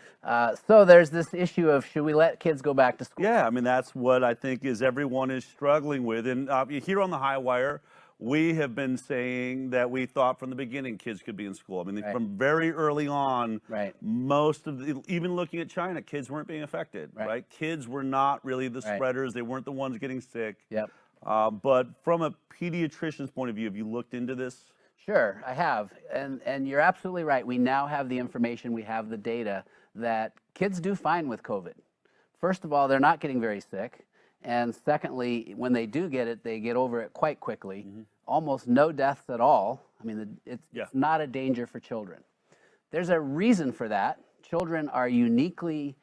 So there's this issue of should we let kids go back to school? Yeah, I mean, that's what I think is everyone is struggling with. And here on the Highwire, we have been saying that we thought from the beginning kids could be in school. I mean, from very early on, most of the, even looking at China, kids weren't being affected, right? Kids were not really the spreaders. They weren't the ones getting sick. Yep. But from a pediatrician's point of view, have you looked into this? Sure, I have. And you're absolutely right. We now have the information, we have the data that kids do fine with COVID. First of all, they're not getting very sick. And secondly, when they do get it, they get over it quite quickly. Almost no deaths at all. I mean, it's not a danger for children. There's a reason for that. Children are uniquely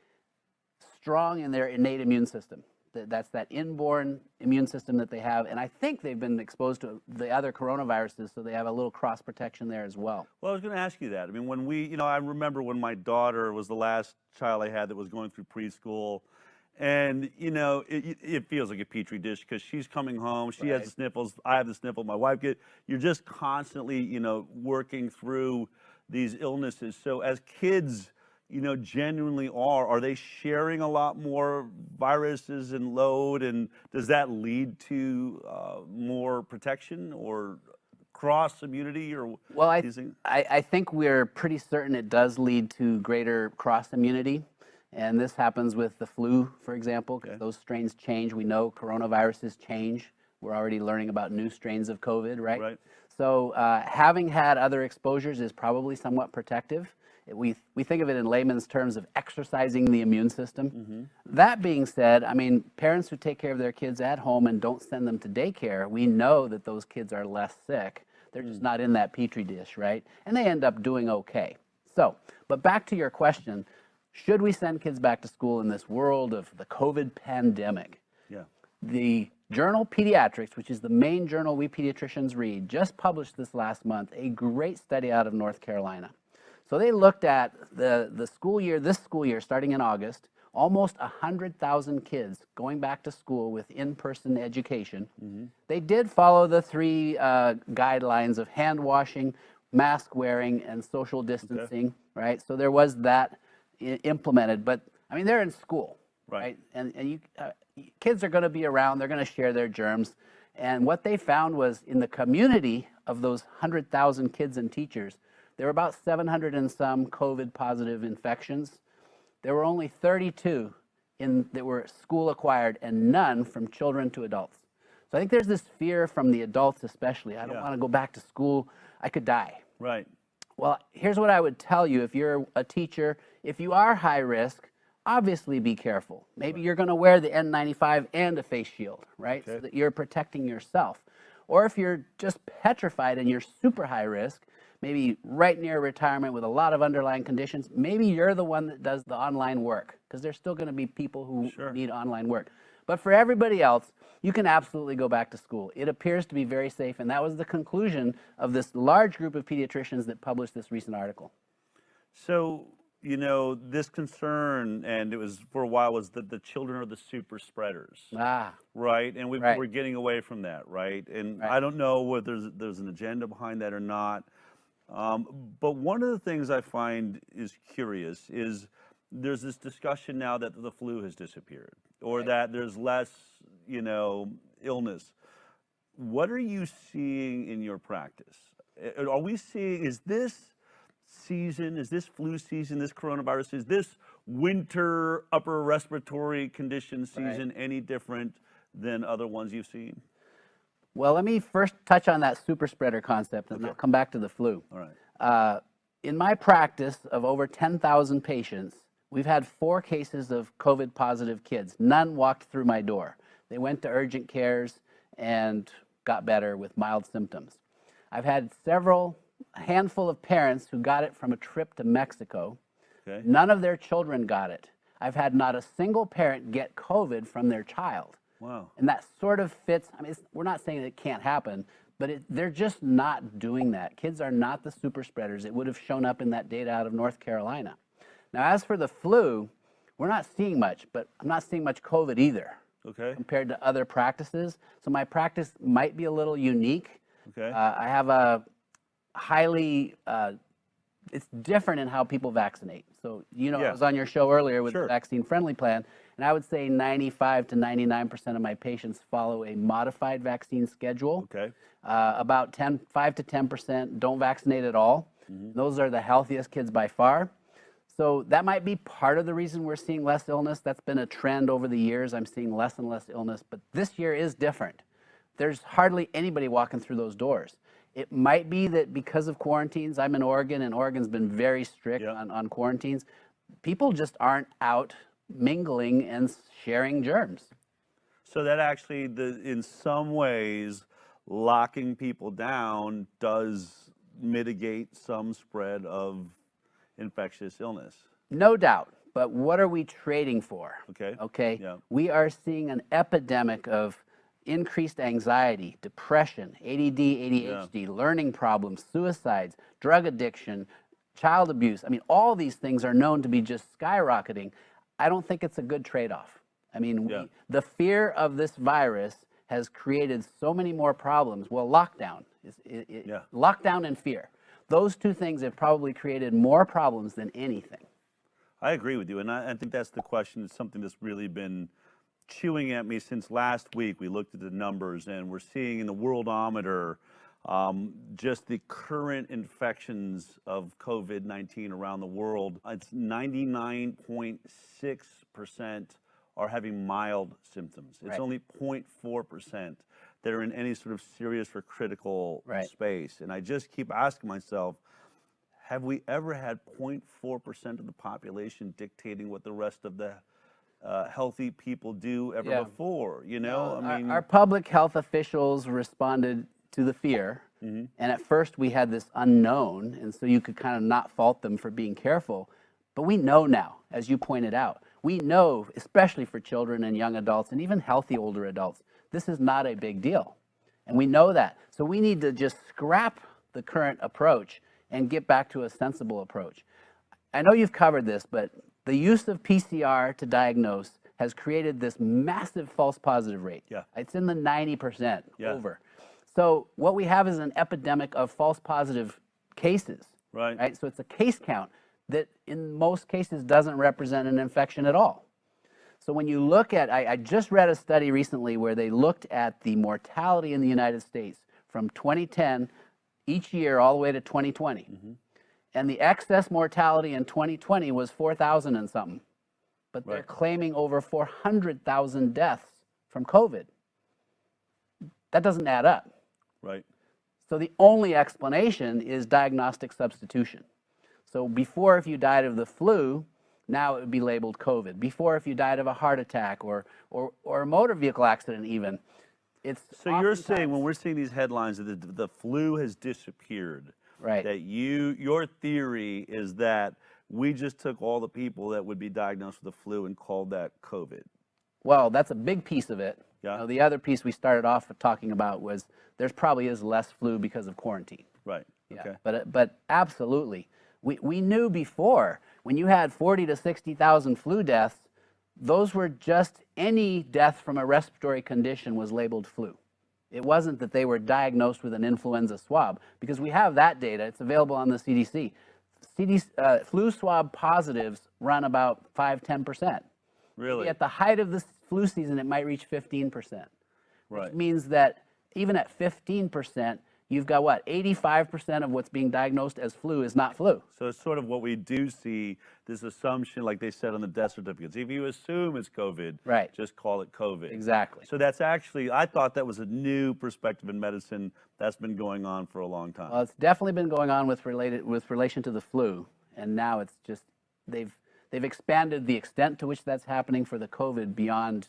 strong in their innate immune system. That's that inborn immune system that they have. And I think they've been exposed to the other coronaviruses, so they have a little cross protection there as well. Well, I was going to ask you that. I mean, when I remember when my daughter was the last child I had that was going through preschool, And, you know, it feels like a petri dish because she's coming home. She has the sniffles. I have the sniffles. My wife you're just constantly, you know, working through these illnesses. So as kids, you know, genuinely are they sharing a lot more viruses and load? And does that lead to more protection or cross immunity or well, I think we're pretty certain it does lead to greater cross immunity. And this happens with the flu, for example, because those strains change. We know coronaviruses change. We're already learning about new strains of COVID, right? Right. So having had other exposures is probably somewhat protective. We think of it in layman's terms of exercising the immune system. Mm-hmm. That being said, I mean, parents who take care of their kids at home and don't send them to daycare, we know that those kids are less sick. They're just not in that petri dish, right? And they end up doing okay. So, but back to your question, should we send kids back to school in this world of the COVID pandemic? Yeah. The journal Pediatrics, which is the main journal we pediatricians read, just published this last month a great study out of North Carolina. So they looked at the school year, this school year, starting in August, almost 100,000 kids going back to school with in-person education. Mm-hmm. They did follow the three guidelines of hand washing, mask wearing, and social distancing, right? So there was that implemented, but I mean, they're in school, right? And kids are going to be around, they're going to share their germs. And what they found was in the community of those 100,000 kids and teachers, there were about 700 and some COVID positive infections. There were only 32 that were school acquired and none from children to adults. So I think there's this fear from the adults especially. I don't want to go back to school. I could die. Right. Well, here's what I would tell you. If you're a teacher, if you are high risk, obviously be careful. Maybe you're going to wear the N95 and a face shield, right? So that you're protecting yourself. Or if you're just petrified and you're super high risk, maybe right near retirement with a lot of underlying conditions, maybe you're the one that does the online work, because there's still going to be people who need online work. But for everybody else, you can absolutely go back to school. It appears to be very safe, and that was the conclusion of this large group of pediatricians that published this recent article. So, you know, this concern, and it was for a while, was that the children are the super spreaders. Right? And we're getting away from that, right? And I don't know whether there's an agenda behind that or not. But one of the things I find is curious is there's this discussion now that the flu has disappeared or that there's less, you know, illness. What are you seeing in your practice? Are we seeing, is this season, is this flu season, this coronavirus, is this winter upper respiratory condition season any different than other ones you've seen? Well, let me first touch on that super spreader concept, and I'll come back to the flu. All right. In my practice of over 10,000 patients, we've had 4 cases of COVID positive kids. None walked through my door. They went to urgent cares and got better with mild symptoms. I've had a handful of parents who got it from a trip to Mexico. Okay. None of their children got it. I've had not a single parent get COVID from their child. Wow. And that sort of fits, I mean, we're not saying it can't happen, but they're just not doing that. Kids are not the super spreaders. It would have shown up in that data out of North Carolina. Now, as for the flu, we're not seeing much, but I'm not seeing much COVID either. Okay. Compared to other practices. So my practice might be a little unique. Okay. I have a highly, it's different in how people vaccinate. So, you know, I was on your show earlier with the vaccine-friendly plan, and I would say 95 to 99% of my patients follow a modified vaccine schedule. Okay. About 5 to 10% don't vaccinate at all. Mm-hmm. Those are the healthiest kids by far. So that might be part of the reason we're seeing less illness. That's been a trend over the years. I'm seeing less and less illness, but this year is different. There's hardly anybody walking through those doors. It might be that because of quarantines, I'm in Oregon, and Oregon's been very strict on quarantines. People just aren't out mingling and sharing germs. So that actually, in some ways, locking people down does mitigate some spread of infectious illness. No doubt. But what are we trading for? Okay. Yeah. We are seeing an epidemic of increased anxiety, depression, ADD, ADHD, learning problems, suicides, drug addiction, child abuse. I mean, all these things are known to be just skyrocketing. I don't think it's a good trade-off. I mean, the fear of this virus has created so many more problems. Well, lockdown, lockdown and fear. Those two things have probably created more problems than anything. I agree with you, and I think that's the question. It's something that's really been chewing at me since last week. We looked at the numbers, and we're seeing in the Worldometer just the current infections of COVID-19 around the world. It's 99.6% are having mild symptoms. It's only 0.4% that are in any sort of serious or critical space. And I just keep asking myself, have we ever had 0.4% of the population dictating what the rest of the healthy people do ever before? You know, I mean, our public health officials responded to the fear. And at first we had this unknown, and so you could kind of not fault them for being careful. But we know now, as you pointed out, we know, especially for children and young adults and even healthy older adults, this is not a big deal. And we know that. So we need to just scrap the current approach and get back to a sensible approach. I know you've covered this, but the use of PCR to diagnose has created this massive false positive rate. It's in the 90% over. So what we have is an epidemic of false positive cases. Right? So it's a case count that in most cases doesn't represent an infection at all. So when you look at, I just read a study recently where they looked at the mortality in the United States from 2010 each year all the way to 2020. And the excess mortality in 2020 was 4,000 and something. But they're claiming over 400,000 deaths from COVID. That doesn't add up. So the only explanation is diagnostic substitution. So before, if you died of the flu, now it would be labeled COVID. Before, if you died of a heart attack or a motor vehicle accident even, it's so you're saying when we're seeing these headlines that the flu has disappeared, that your theory is that we just took all the people that would be diagnosed with the flu and called that COVID? Well, that's a big piece of it. You know, the other piece we started off talking about was there's probably is less flu because of quarantine. Okay. But absolutely. We knew before, when you had 40 to 60,000 flu deaths, those were just any death from a respiratory condition was labeled flu. It wasn't that they were diagnosed with an influenza swab, because we have that data. It's available on the CDC. Flu swab positives run about 5–10%. Really? At the height of the flu season, it might reach 15%. Which means that even at 15%, you've got what, 85% of what's being diagnosed as flu is not flu. So it's sort of what we do see, this assumption, like they said on the death certificates. If you assume it's COVID, just call it COVID. Exactly. So that's actually, I thought that was a new perspective in medicine that's been going on for a long time. Well, it's definitely been going on with relation to the flu, and now it's just, they've expanded the extent to which that's happening for the COVID beyond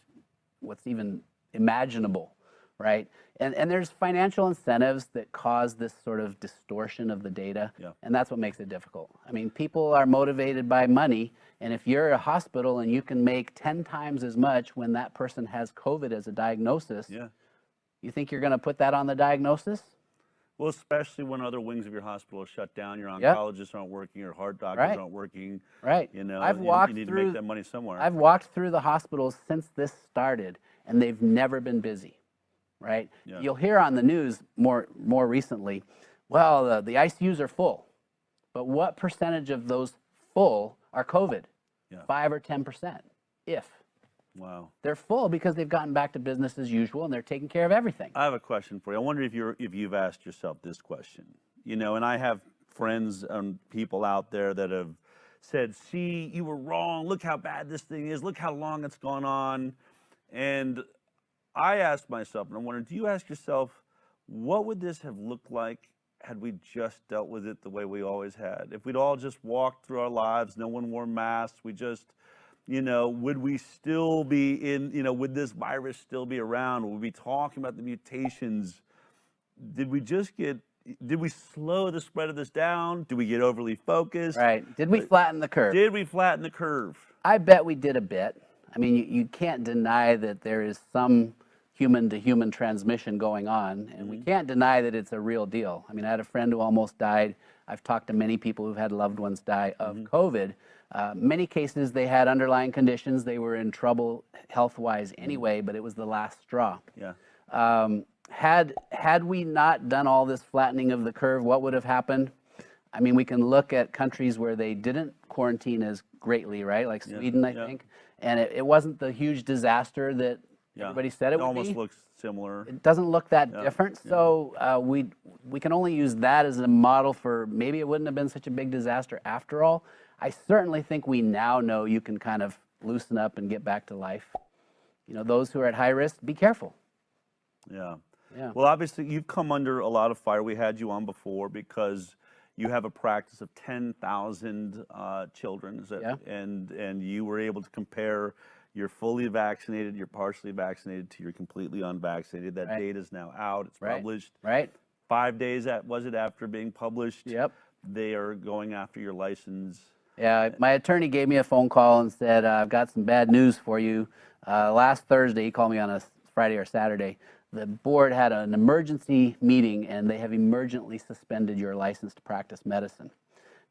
what's even imaginable, right? And there's financial incentives that cause this sort of distortion of the data, and that's what makes it difficult. I mean, people are motivated by money, and if you're a hospital and you can make 10 times as much when that person has COVID as a diagnosis, you think you're going to put that on the diagnosis? Well, especially when other wings of your hospital are shut down, your oncologists aren't working, your heart doctors aren't working. You know, you need to make that money somewhere. I've walked through the hospitals since this started, and they've never been busy. Right? You'll hear on the news more recently, well, the ICUs are full. But what percentage of those full are COVID? 5 or 10%, if. Wow. They're full because they've gotten back to business as usual and they're taking care of everything. I have a question for you. I wonder if you've asked yourself this question. You know, and I have friends and people out there that have said, see, you were wrong. Look how bad this thing is. Look how long it's gone on. And I asked myself, and I wondered, do you ask yourself, what would this have looked like had we just dealt with it the way we always had? If we'd all just walked through our lives, no one wore masks, we just, you know, would we still be in, you know, would this virus still be around? Would we be talking about the mutations? Did we slow the spread of this down? Did we get overly focused? Right. Did we flatten the curve? Did we flatten the curve? I bet we did a bit. I mean, you can't deny that there is some human-to-human transmission going on, and we can't deny that it's a real deal. I mean, I had a friend who almost died. I've talked to many people who've had loved ones die of COVID. Many cases they had underlying conditions. They were in trouble health-wise anyway, but it was the last straw. Yeah. Had we not done all this flattening of the curve, what would have happened? I mean, we can look at countries where they didn't quarantine as greatly, right? Like Sweden, I think. And it wasn't the huge disaster that everybody said it would be. It almost looks similar. It doesn't look that different. So we can only use that as a model for maybe it wouldn't have been such a big disaster after all. I certainly think we now know you can kind of loosen up and get back to life. You know, those who are at high risk, be careful. Yeah. Yeah. Well, obviously, you've come under a lot of fire. We had you on before because you have a practice of 10,000 children, and you were able to compare your fully vaccinated, your partially vaccinated to your completely unvaccinated. That data is now out. It's published. Right. 5 days after being published. Yep. They are going after your license. Yeah, my attorney gave me a phone call and said, I've got some bad news for you. Last Thursday, he called me on a Friday or Saturday. The board had an emergency meeting and they have emergently suspended your license to practice medicine.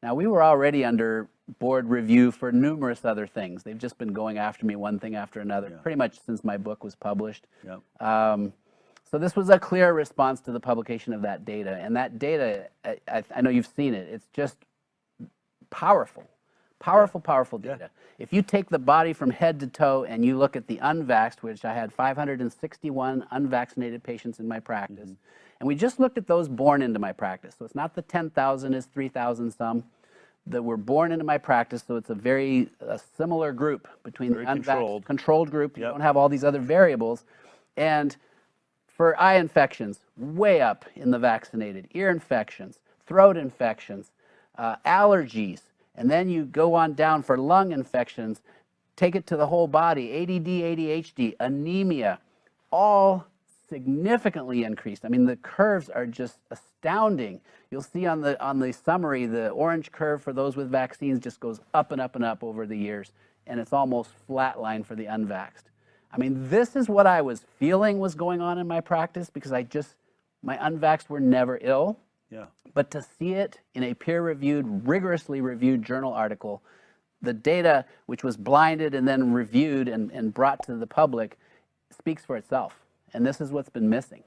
Now, we were already under board review for numerous other things. They've just been going after me one thing after another, pretty much since my book was published. Yep. So this was a clear response to the publication of that data. And that data, I know you've seen it, it's just powerful. Powerful data. If you take the body from head to toe and you look at the unvaxxed, which I had 561 unvaccinated patients in my practice, and we just looked at those born into my practice. So it's not the 10,000, it's 3,000 some that were born into my practice. So it's a similar group between the unvaxxed, controlled group. You don't have all these other variables. And for eye infections, way up in the vaccinated, ear infections, throat infections, allergies, and then you go on down for lung infections, take it to the whole body, ADD, ADHD, anemia, all significantly increased. I mean, the curves are just astounding. You'll see on the summary, the orange curve for those with vaccines just goes up and up and up over the years, and it's almost flatline for the unvaxxed. I mean, this is what I was feeling was going on in my practice because my unvaxxed were never ill. Yeah. But to see it in a peer-reviewed, rigorously reviewed journal article, the data, which was blinded and then reviewed and brought to the public, speaks for itself. And this is what's been missing.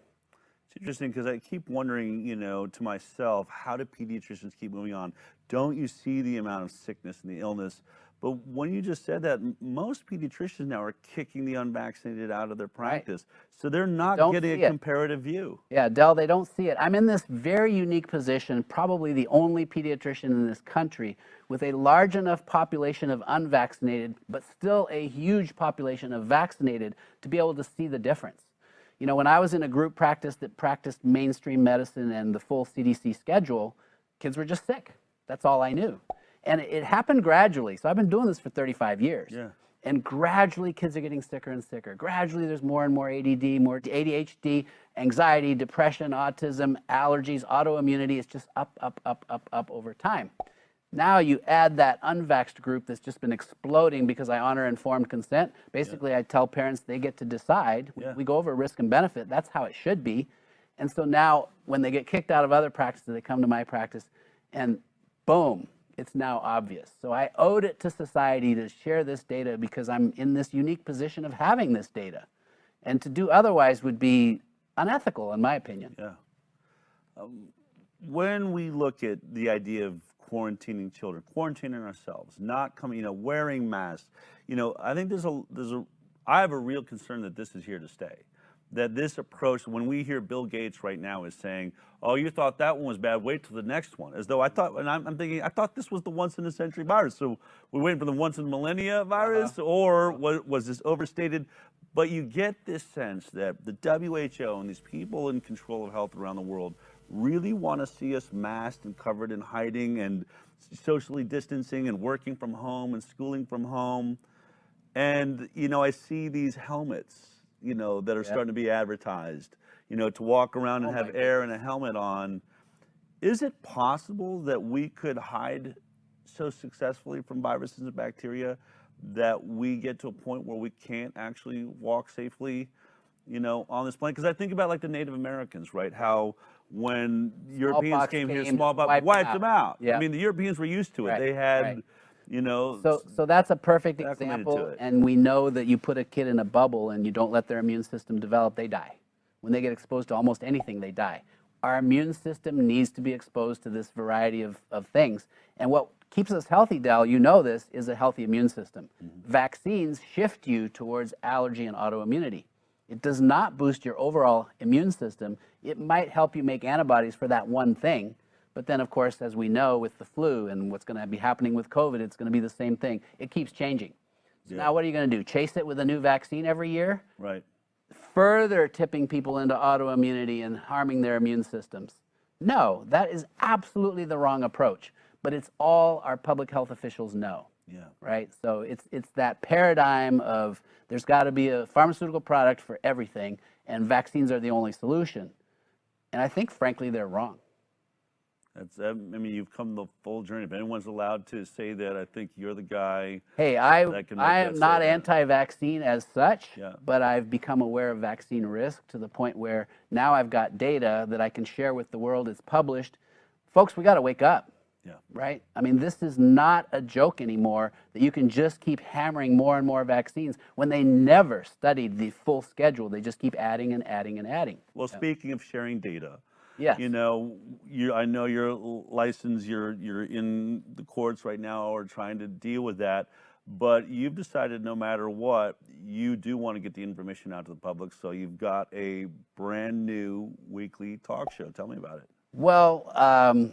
It's interesting because I keep wondering, to myself, how do pediatricians keep moving on? Don't you see the amount of sickness and the illness? But when you just said that, most pediatricians now are kicking the unvaccinated out of their practice. So they're not getting a comparative view. Yeah, Del, they don't see it. I'm in this very unique position, probably the only pediatrician in this country with a large enough population of unvaccinated, but still a huge population of vaccinated to be able to see the difference. You know, when I was in a group practice that practiced mainstream medicine and the full CDC schedule, kids were just sick. That's all I knew. And it happened gradually. So I've been doing this for 35 years. Yeah. And gradually kids are getting sicker and sicker. Gradually there's more and more ADD, more ADHD, anxiety, depression, autism, allergies, autoimmunity. It's just up over time. Now you add that unvaxxed group that's just been exploding because I honor informed consent. Basically, I tell parents they get to decide. We go over risk and benefit. That's how it should be. And so now when they get kicked out of other practices, they come to my practice and boom, it's now obvious. So I owed it to society to share this data because I'm in this unique position of having this data. And to do otherwise would be unethical, in my opinion. Yeah. When we look at the idea of quarantining children, quarantining ourselves, not coming, wearing masks, I think I have a real concern that this is here to stay. That this approach, when we hear Bill Gates right now is saying, oh, you thought that one was bad, wait till the next one. As though I thought, and I'm thinking, I thought this was the once in a century virus. So we're waiting for the once in millennia virus, or was this overstated? But you get this sense that the WHO and these people in control of health around the world really want to see us masked and covered and hiding and socially distancing and working from home and schooling from home. And, I see these helmets, that are starting to be advertised, to walk around and have air and a helmet on. Is it possible that we could hide so successfully from viruses and bacteria that we get to a point where we can't actually walk safely, on this planet? Because I think about like the Native Americans, right? How when Europeans came here, smallpox wiped them out. Yeah. I mean, the Europeans were used to it. They had you know. So that's a perfect example. And we know that you put a kid in a bubble and you don't let their immune system develop, they die. When they get exposed to almost anything, they die. Our immune system needs to be exposed to this variety of things. And what keeps us healthy, Del, you know this, is a healthy immune system. Vaccines shift you towards allergy and autoimmunity. It does not boost your overall immune system. It might help you make antibodies for that one thing. But then, of course, as we know with the flu and what's going to be happening with COVID, it's going to be the same thing. It keeps changing. So now what are you going to do? Chase it with a new vaccine every year? Right. Further tipping people into autoimmunity and harming their immune systems. No, that is absolutely the wrong approach. But it's all our public health officials know. Yeah. Right? So it's that paradigm of there's got to be a pharmaceutical product for everything, and vaccines are the only solution. And I think, frankly, they're wrong. I mean, you've come the full journey. If anyone's allowed to say that, I think you're the guy. Hey, I am not anti-vaccine as such, but I've become aware of vaccine risk to the point where now I've got data that I can share with the world. It's published. Folks, we got to wake up. Yeah. Right? I mean, this is not a joke anymore that you can just keep hammering more and more vaccines when they never studied the full schedule. They just keep adding and adding and adding. Well, speaking of sharing data, yes. You know, I know you're licensed, you're in the courts right now or trying to deal with that, but you've decided no matter what, you do want to get the information out to the public, so you've got a brand new weekly talk show. Tell me about it. Well,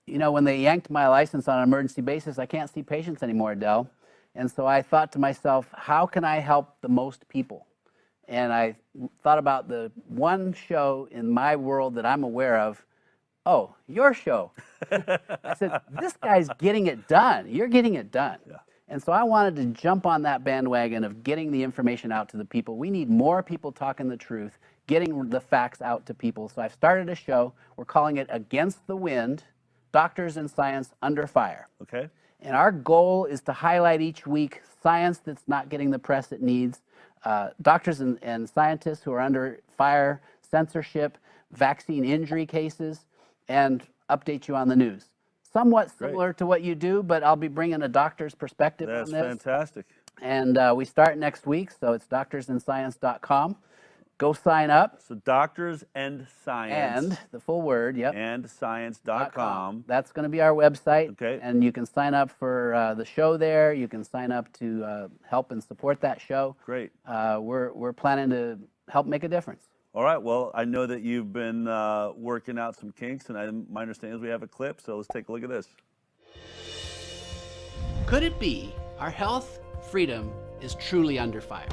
you know, when they yanked my license on an emergency basis, I can't see patients anymore, Del. And so I thought to myself, how can I help the most people? And I thought about the one show in my world that I'm aware of. Oh, your show. I said, this guy's getting it done. You're getting it done. Yeah. And so I wanted to jump on that bandwagon of getting the information out to the people. We need more people talking the truth, getting the facts out to people. So I've started a show. We're calling it Against the Wind, Doctors and Science Under Fire. Okay. And our goal is to highlight each week science that's not getting the press it needs, doctors and scientists who are under fire, censorship, vaccine injury cases, and update you on the news. Somewhat similar to what you do, but I'll be bringing a doctor's perspective on this. That's fantastic. And we start next week, so it's doctorsandscience.com. Go sign up. So Doctors and Science. And the full word, yep. And science.com. That's going to be our website. Okay. And you can sign up for the show there. You can sign up to help and support that show. Great. We're planning to help make a difference. All right. Well, I know that you've been working out some kinks, and my understanding is we have a clip, so let's take a look at this. Could it be our health freedom is truly under fire?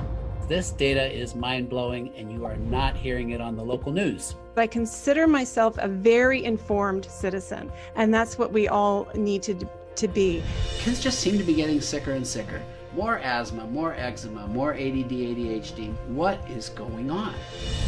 This data is mind-blowing, and you are not hearing it on the local news. I consider myself a very informed citizen, and that's what we all need to be. Kids just seem to be getting sicker and sicker. More asthma, more eczema, more ADD, ADHD. What is going on?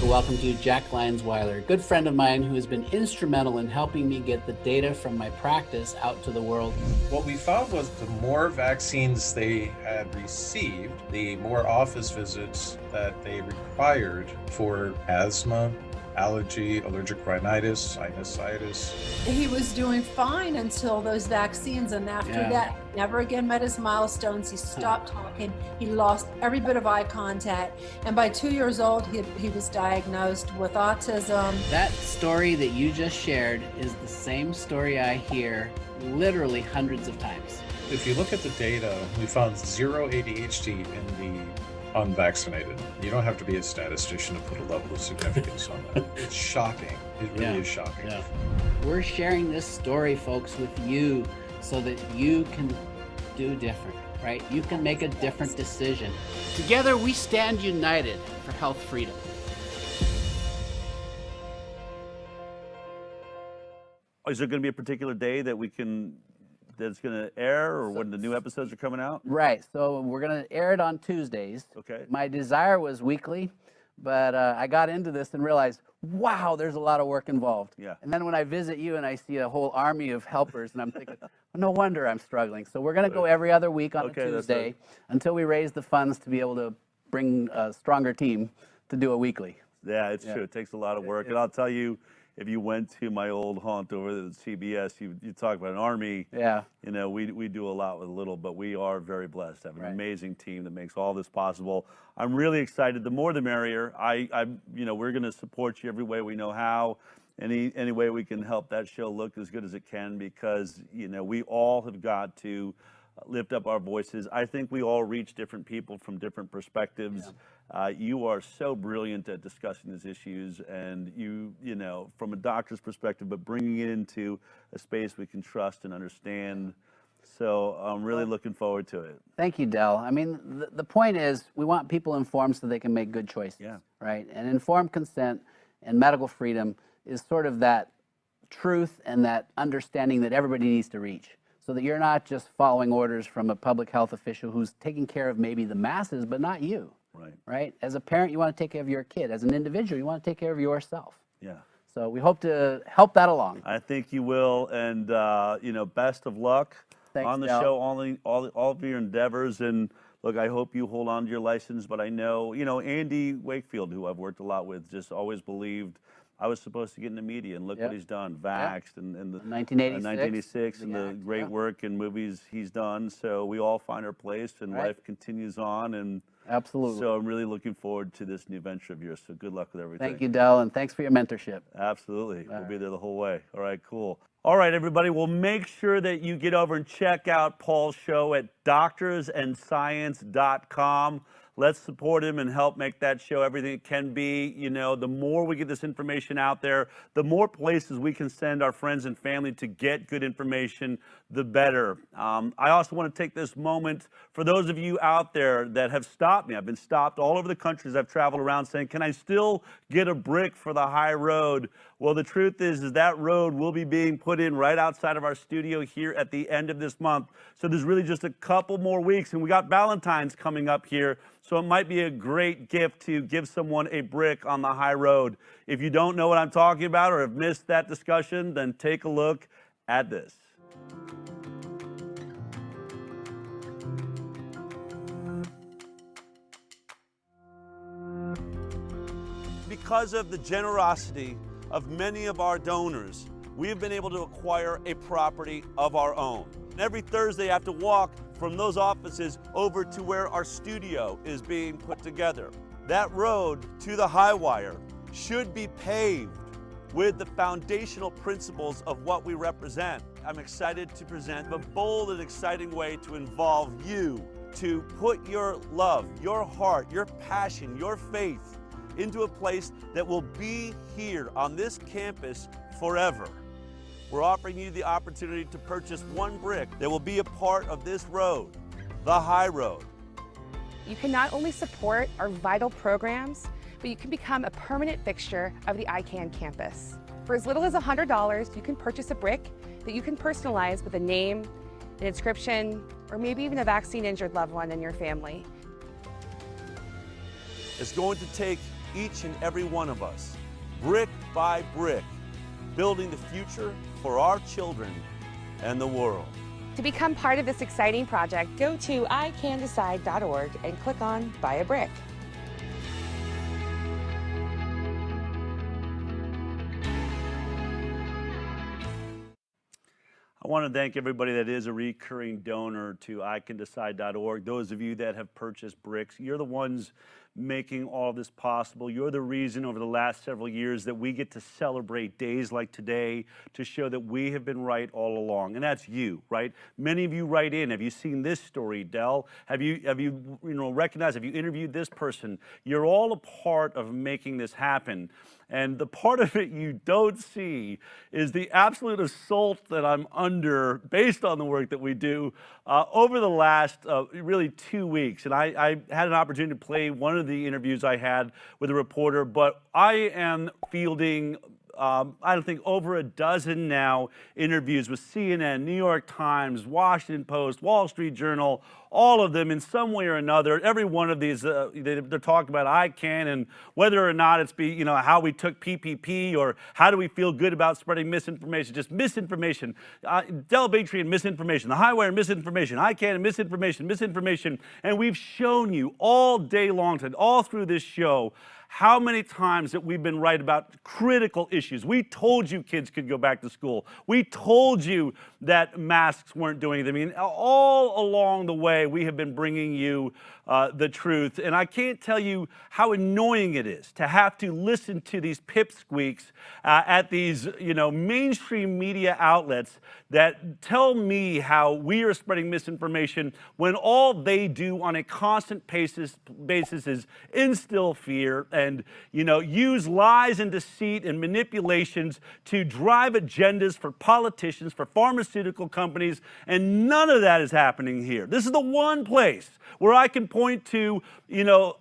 Welcome to Jack Linesweiler, a good friend of mine who has been instrumental in helping me get the data from my practice out to the world. What we found was the more vaccines they had received, the more office visits that they required for asthma, allergy, allergic rhinitis, sinusitis. He was doing fine until those vaccines, and after that, never again met his milestones. He stopped talking. He lost every bit of eye contact. And by 2 years old, he was diagnosed with autism. That story that you just shared is the same story I hear literally hundreds of times. If you look at the data, we found zero ADHD in the unvaccinated. You don't have to be a statistician to put a level of significance on that. It's shocking. It really is shocking. Yeah. We're sharing this story, folks, with you so that you can do different, right? You can make a different decision. Together, we stand united for health freedom. Is there going to be a particular day that that's going to air, or when the new episodes are coming out? Right. So we're going to air it on Tuesdays. Okay. My desire was weekly, but I got into this and realized, wow, there's a lot of work involved. Yeah. And then when I visit you and I see a whole army of helpers, and I'm thinking, no wonder I'm struggling. So we're going to go every other week on a Tuesday until we raise the funds to be able to bring a stronger team to do a weekly. Yeah, it's true. It takes a lot of work. And I'll tell you, if you went to my old haunt over at CBS, you talk about an army. Yeah. You know, we do a lot with little, but we are very blessed to have an amazing team that makes all this possible. I'm really excited. The more the merrier. You know, we're going to support you every way we know how. Any way we can help that show look as good as it can, because, you know, we all have got to lift up our voices. I think we all reach different people from different perspectives. Yeah. You are so brilliant at discussing these issues, and you know, from a doctor's perspective, but bringing it into a space we can trust and understand. So I'm really looking forward to it. Thank you, Del. I mean, the point is we want people informed so they can make good choices, right? And informed consent and medical freedom is sort of that truth and that understanding that everybody needs to reach, so that you're not just following orders from a public health official who's taking care of maybe the masses, but not you. Right? As a parent, you want to take care of your kid. As an individual, you want to take care of yourself. Yeah. So we hope to help that along. I think you will, and you know, best of luck on the show, all of your endeavors. And look, I hope you hold on to your license. But I know, you know, Andy Wakefield, who I've worked a lot with, just always believed I was supposed to get in the media, and look what he's done. Vaxxed and the 1986 and the great work and movies he's done. So we all find our place, and life continues on. And absolutely. So I'm really looking forward to this new venture of yours. So good luck with everything. Thank you, Del, and thanks for your mentorship. Absolutely. We'll be there the whole way. All right, cool. All right, everybody. Well, make sure that you get over and check out Paul's show at doctorsandscience.com. Let's support him and help make that show everything it can be. You know, the more we get this information out there, the more places we can send our friends and family to get good information, the better. I also want to take this moment for those of you out there that have stopped me. I've been stopped all over the country as I've traveled around saying, can I still get a brick for the high road? Well, the truth is that road will be being put in right outside of our studio here at the end of this month. So there's really just a couple more weeks, and we got Valentine's coming up here. So it might be a great gift to give someone a brick on the high road. If you don't know what I'm talking about or have missed that discussion, then take a look at this. Because of the generosity of many of our donors, we have been able to acquire a property of our own. And every Thursday I have to walk from those offices over to where our studio is being put together. That road to the Highwire should be paved with the foundational principles of what we represent. I'm excited to present a bold and exciting way to involve you, to put your love, your heart, your passion, your faith into a place that will be here on this campus forever. We're offering you the opportunity to purchase one brick that will be a part of this road, the High Road. You can not only support our vital programs, but you can become a permanent fixture of the ICANN campus. For as little as $100, you can purchase a brick that you can personalize with a name, an inscription, or maybe even a vaccine-injured loved one in your family. It's going to take each and every one of us, brick by brick, building the future for our children and the world. To become part of this exciting project, go to iCanDecide.org and click on Buy a Brick. I want to thank everybody that is a recurring donor to iCanDecide.org. Those of you that have purchased bricks, you're the ones making all this possible. You're the reason over the last several years that we get to celebrate days like today to show that we have been right all along. And that's you, right? Many of you write in. Have you seen this story, Del? Have you recognized, have you interviewed this person? You're all a part of making this happen. And the part of it you don't see is the absolute assault that I'm under based on the work that we do over the last really 2 weeks. And I had an opportunity to play one of the interviews I had with a reporter, but I am fielding I think over a dozen now interviews with CNN, New York Times, Washington Post, Wall Street Journal, all of them in some way or another. Every one of these, they're talking about ICANN and whether or not it's how we took PPP or how do we feel good about spreading misinformation, just misinformation. Bigtree and misinformation, the Highwire and misinformation, ICANN and misinformation. And we've shown you all day long, all through this show, how many times that we've been right about critical issues. We told you kids could go back to school. We told you that masks weren't doing anything. I mean, all along the way, we have been bringing you the truth. And I can't tell you how annoying it is to have to listen to these pipsqueaks at these, mainstream media outlets that tell me how we are spreading misinformation when all they do on a constant basis is instill fear and, use lies and deceit and manipulations to drive agendas for politicians, for pharmaceutical companies, and none of that is happening here. This is the one place where I can point to,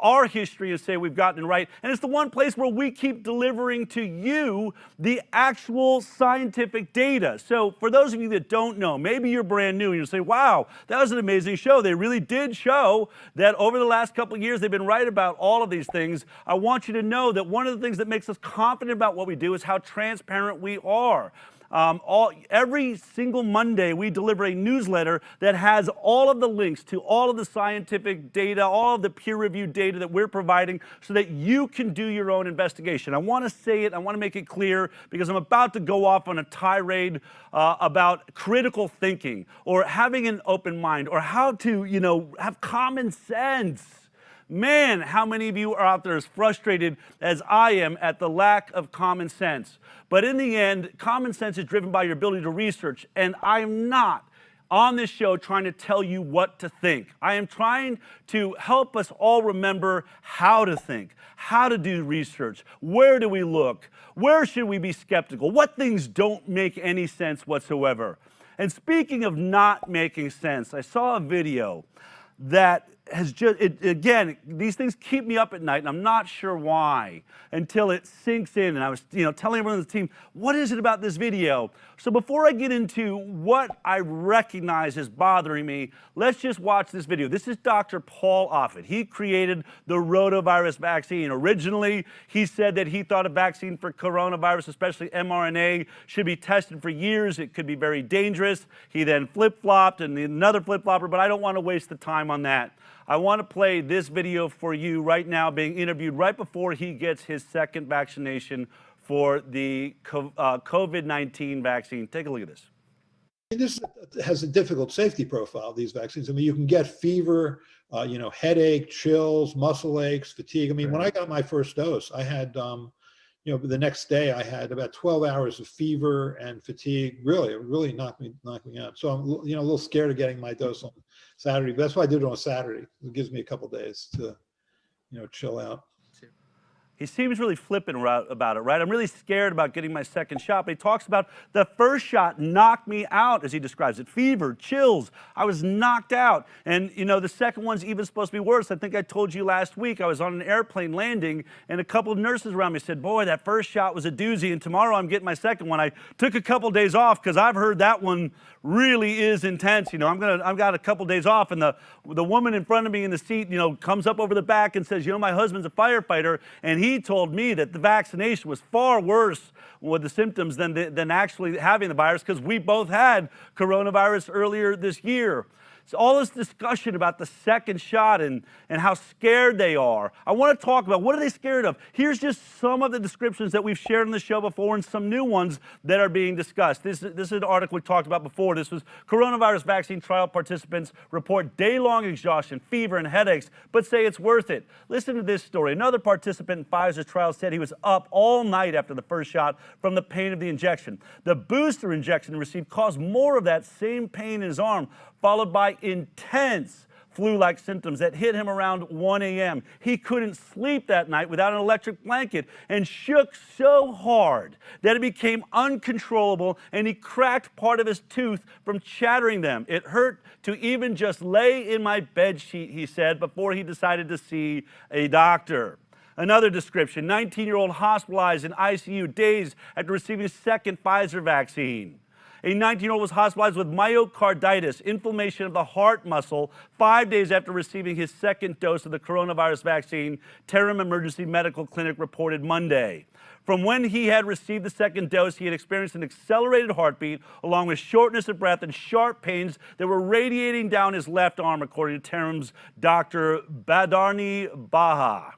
our history and say we've gotten it right, and it's the one place where we keep delivering to you the actual scientific data. So for those of you that don't know, maybe you're brand new and you'll say, wow, that was an amazing show. They really did show that over the last couple of years they've been right about all of these things. I want you to know that one of the things that makes us confident about what we do is how transparent we are. Every single Monday, we deliver a newsletter that has all of the links to all of the scientific data, all of the peer-reviewed data that we're providing so that you can do your own investigation. I want to say it, I want to make it clear because I'm about to go off on a tirade about critical thinking or having an open mind or how to, have common sense. Man, how many of you are out there as frustrated as I am at the lack of common sense? But in the end, common sense is driven by your ability to research, and I am not on this show trying to tell you what to think. I am trying to help us all remember how to think, how to do research, where do we look, where should we be skeptical, what things don't make any sense whatsoever. And speaking of not making sense, I saw a video that has just, again, these things keep me up at night, and I'm not sure why until it sinks in. And I was, telling everyone on the team, what is it about this video? So before I get into what I recognize is bothering me, let's just watch this video. This is Dr. Paul Offit. He created the rotavirus vaccine. Originally, he said that he thought a vaccine for coronavirus, especially mRNA, should be tested for years. It could be very dangerous. He then flip-flopped and another flip-flopper, but I don't want to waste the time on that. I want to play this video for you right now, being interviewed right before he gets his second vaccination for the COVID-19 vaccine. Take a look at this. This has a difficult safety profile, these vaccines. I mean, you can get fever, headache, chills, muscle aches, fatigue. I mean, when I got my first dose, I had, the next day I had about 12 hours of fever and fatigue. It really knocked me out. So I'm, a little scared of getting my dose on Saturday. But that's why I did it on Saturday. It gives me a couple days to, chill out. He seems really flippant about it, right? I'm really scared about getting my second shot, but he talks about the first shot knocked me out, as he describes it. Fever, chills, I was knocked out. And, the second one's even supposed to be worse. I think I told you last week, I was on an airplane landing, and a couple of nurses around me said, boy, that first shot was a doozy, and tomorrow I'm getting my second one. I took a couple days off because I've heard that one really is intense. I've got a couple days off, and the woman in front of me in the seat, comes up over the back and says, my husband's a firefighter, and he told me that the vaccination was far worse with the symptoms than actually having the virus because we both had coronavirus earlier this year. So all this discussion about the second shot and how scared they are. I want to talk about what are they scared of. Here's just some of the descriptions that we've shared on the show before and some new ones that are being discussed. This is an article we talked about before. This was coronavirus vaccine trial participants report day-long exhaustion, fever, and headaches, but say it's worth it. Listen to this story. Another participant in Pfizer's trial said he was up all night after the first shot from the pain of the injection. The booster injection he received caused more of that same pain in his arm, followed by intense flu-like symptoms that hit him around 1 a.m. He couldn't sleep that night without an electric blanket and shook so hard that it became uncontrollable and he cracked part of his tooth from chattering them. It hurt to even just lay in my bed sheet, he said, before he decided to see a doctor. Another description, 19-year-old hospitalized in ICU days after receiving his second Pfizer vaccine. A 19-year-old was hospitalized with myocarditis, inflammation of the heart muscle, 5 days after receiving his second dose of the coronavirus vaccine, Terham Emergency Medical Clinic reported Monday. From when he had received the second dose, he had experienced an accelerated heartbeat, along with shortness of breath and sharp pains that were radiating down his left arm, according to Terham's Dr. Badarni Baha.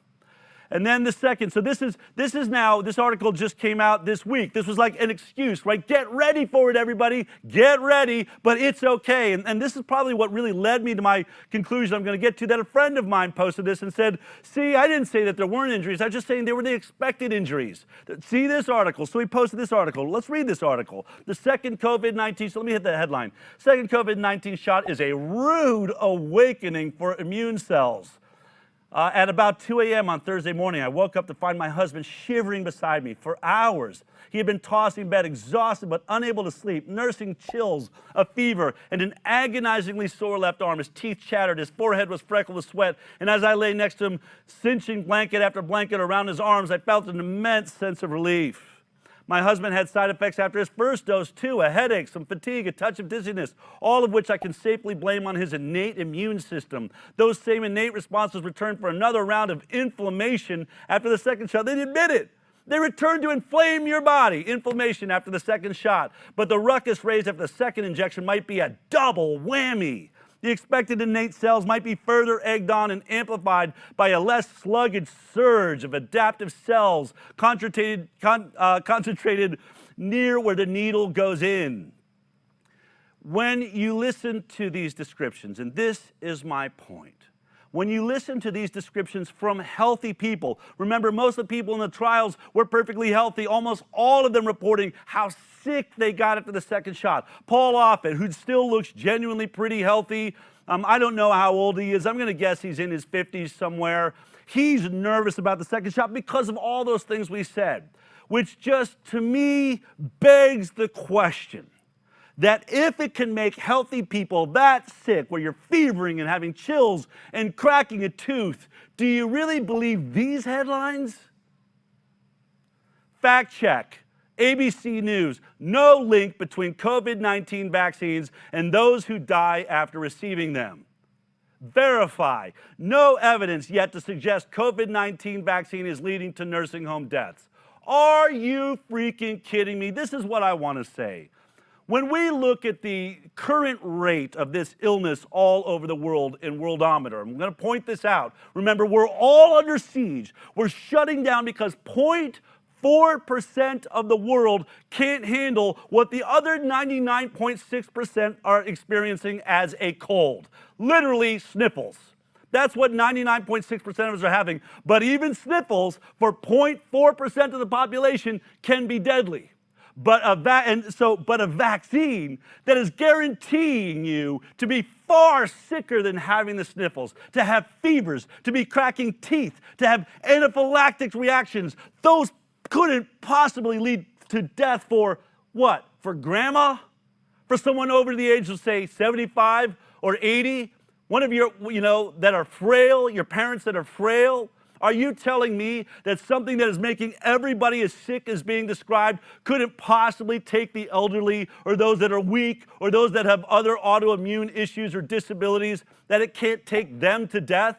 And then the second, so this article just came out this week. This was like an excuse, right? Get ready for it, everybody. Get ready, but it's okay. And this is probably what really led me to my conclusion I'm going to get to, that a friend of mine posted this and said, see, I didn't say that there weren't injuries. I was just saying they were the expected injuries. See this article. So he posted this article. Let's read this article. The second COVID-19, so let me hit the headline. Second COVID-19 shot is a rude awakening for immune cells. At about 2 a.m. on Thursday morning, I woke up to find my husband shivering beside me for hours. He had been tossing in bed, exhausted but unable to sleep, nursing chills, a fever, and an agonizingly sore left arm. His teeth chattered, his forehead was freckled with sweat, and as I lay next to him, cinching blanket after blanket around his arms, I felt an immense sense of relief. My husband had side effects after his first dose too, a headache, some fatigue, a touch of dizziness, all of which I can safely blame on his innate immune system. Those same innate responses returned for another round of inflammation after the second shot. They admit it. They return to inflame your body, inflammation after the second shot. But the ruckus raised after the second injection might be a double whammy. The expected innate cells might be further egged on and amplified by a less sluggish surge of adaptive cells concentrated near where the needle goes in. When you listen to these descriptions, and this is my point, when you listen to these descriptions from healthy people, remember most of the people in the trials were perfectly healthy, almost all of them reporting how sick they got after the second shot. Paul Offit, who still looks genuinely pretty healthy, I don't know how old he is, I'm going to guess he's in his 50s somewhere. He's nervous about the second shot because of all those things we said, which just, to me, begs the question that if it can make healthy people that sick, where you're fevering and having chills and cracking a tooth, do you really believe these headlines? Fact check. ABC News, no link between COVID-19 vaccines and those who die after receiving them. Verify, no evidence yet to suggest COVID-19 vaccine is leading to nursing home deaths. Are you freaking kidding me? This is what I want to say. When we look at the current rate of this illness all over the world in Worldometer, I'm going to point this out. Remember, we're all under siege. We're shutting down because 0.4% of the world can't handle what the other 99.6% are experiencing as a cold. Literally sniffles. That's what 99.6% of us are having. But even sniffles for 0.4% of the population can be deadly. But a vaccine that is guaranteeing you to be far sicker than having the sniffles, to have fevers, to be cracking teeth, to have anaphylactic reactions, those couldn't possibly lead to death for what? For grandma? For someone over the age of, say, 75 or 80? One of your, that are frail, your parents that are frail? Are you telling me that something that is making everybody as sick as being described couldn't possibly take the elderly or those that are weak or those that have other autoimmune issues or disabilities, that it can't take them to death?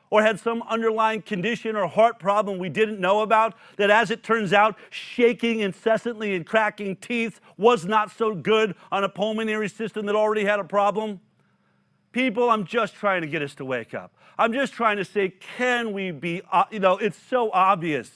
Or had some underlying condition or heart problem we didn't know about, that as it turns out, shaking incessantly and cracking teeth was not so good on a pulmonary system that already had a problem? People, I'm just trying to get us to wake up. I'm just trying to say, can we be, it's so obvious.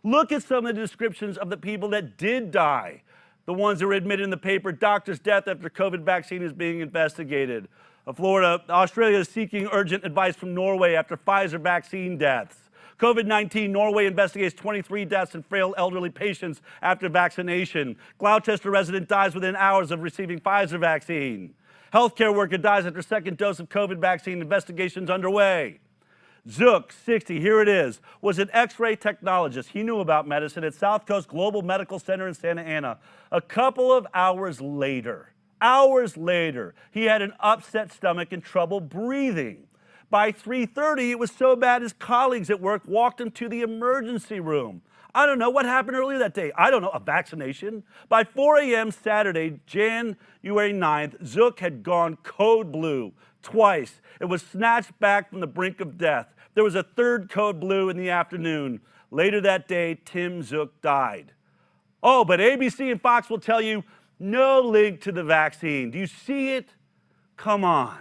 Look at some of the descriptions of the people that did die. The ones that were admitted in the paper, doctor's death after COVID vaccine is being investigated. Australia is seeking urgent advice from Norway after Pfizer vaccine deaths. COVID-19, Norway investigates 23 deaths in frail elderly patients after vaccination. Gloucester resident dies within hours of receiving Pfizer vaccine. Healthcare worker dies after second dose of COVID vaccine, investigations underway. Zook, 60, here it is, was an X-ray technologist. He knew about medicine at South Coast Global Medical Center in Santa Ana. A couple of hours later, he had an upset stomach and trouble breathing. By 3:30, it was so bad his colleagues at work walked him to the emergency room. I don't know what happened earlier that day. I don't know, a vaccination. By 4 a.m. Saturday, January 9th, Zook had gone code blue twice. It was snatched back from the brink of death. There was a third code blue in the afternoon. Later that day, Tim Zook died. Oh, but ABC and Fox will tell you no link to the vaccine. Do you see it? Come on.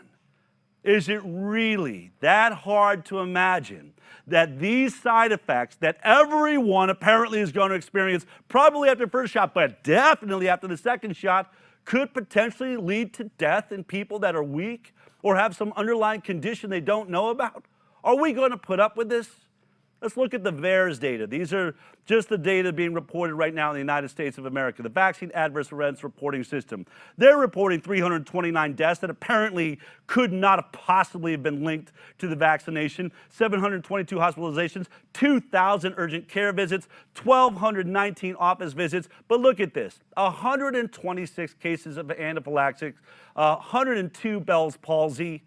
Is it really that hard to imagine that these side effects that everyone apparently is going to experience, probably after the first shot, but definitely after the second shot, could potentially lead to death in people that are weak or have some underlying condition they don't know about? Are we going to put up with this? Let's look at the VAERS data. These are just the data being reported right now in the United States of America, the Vaccine Adverse Events Reporting System. They're reporting 329 deaths that apparently could not have possibly have been linked to the vaccination, 722 hospitalizations, 2,000 urgent care visits, 1,219 office visits. But look at this, 126 cases of anaphylaxis, 102 Bell's palsy.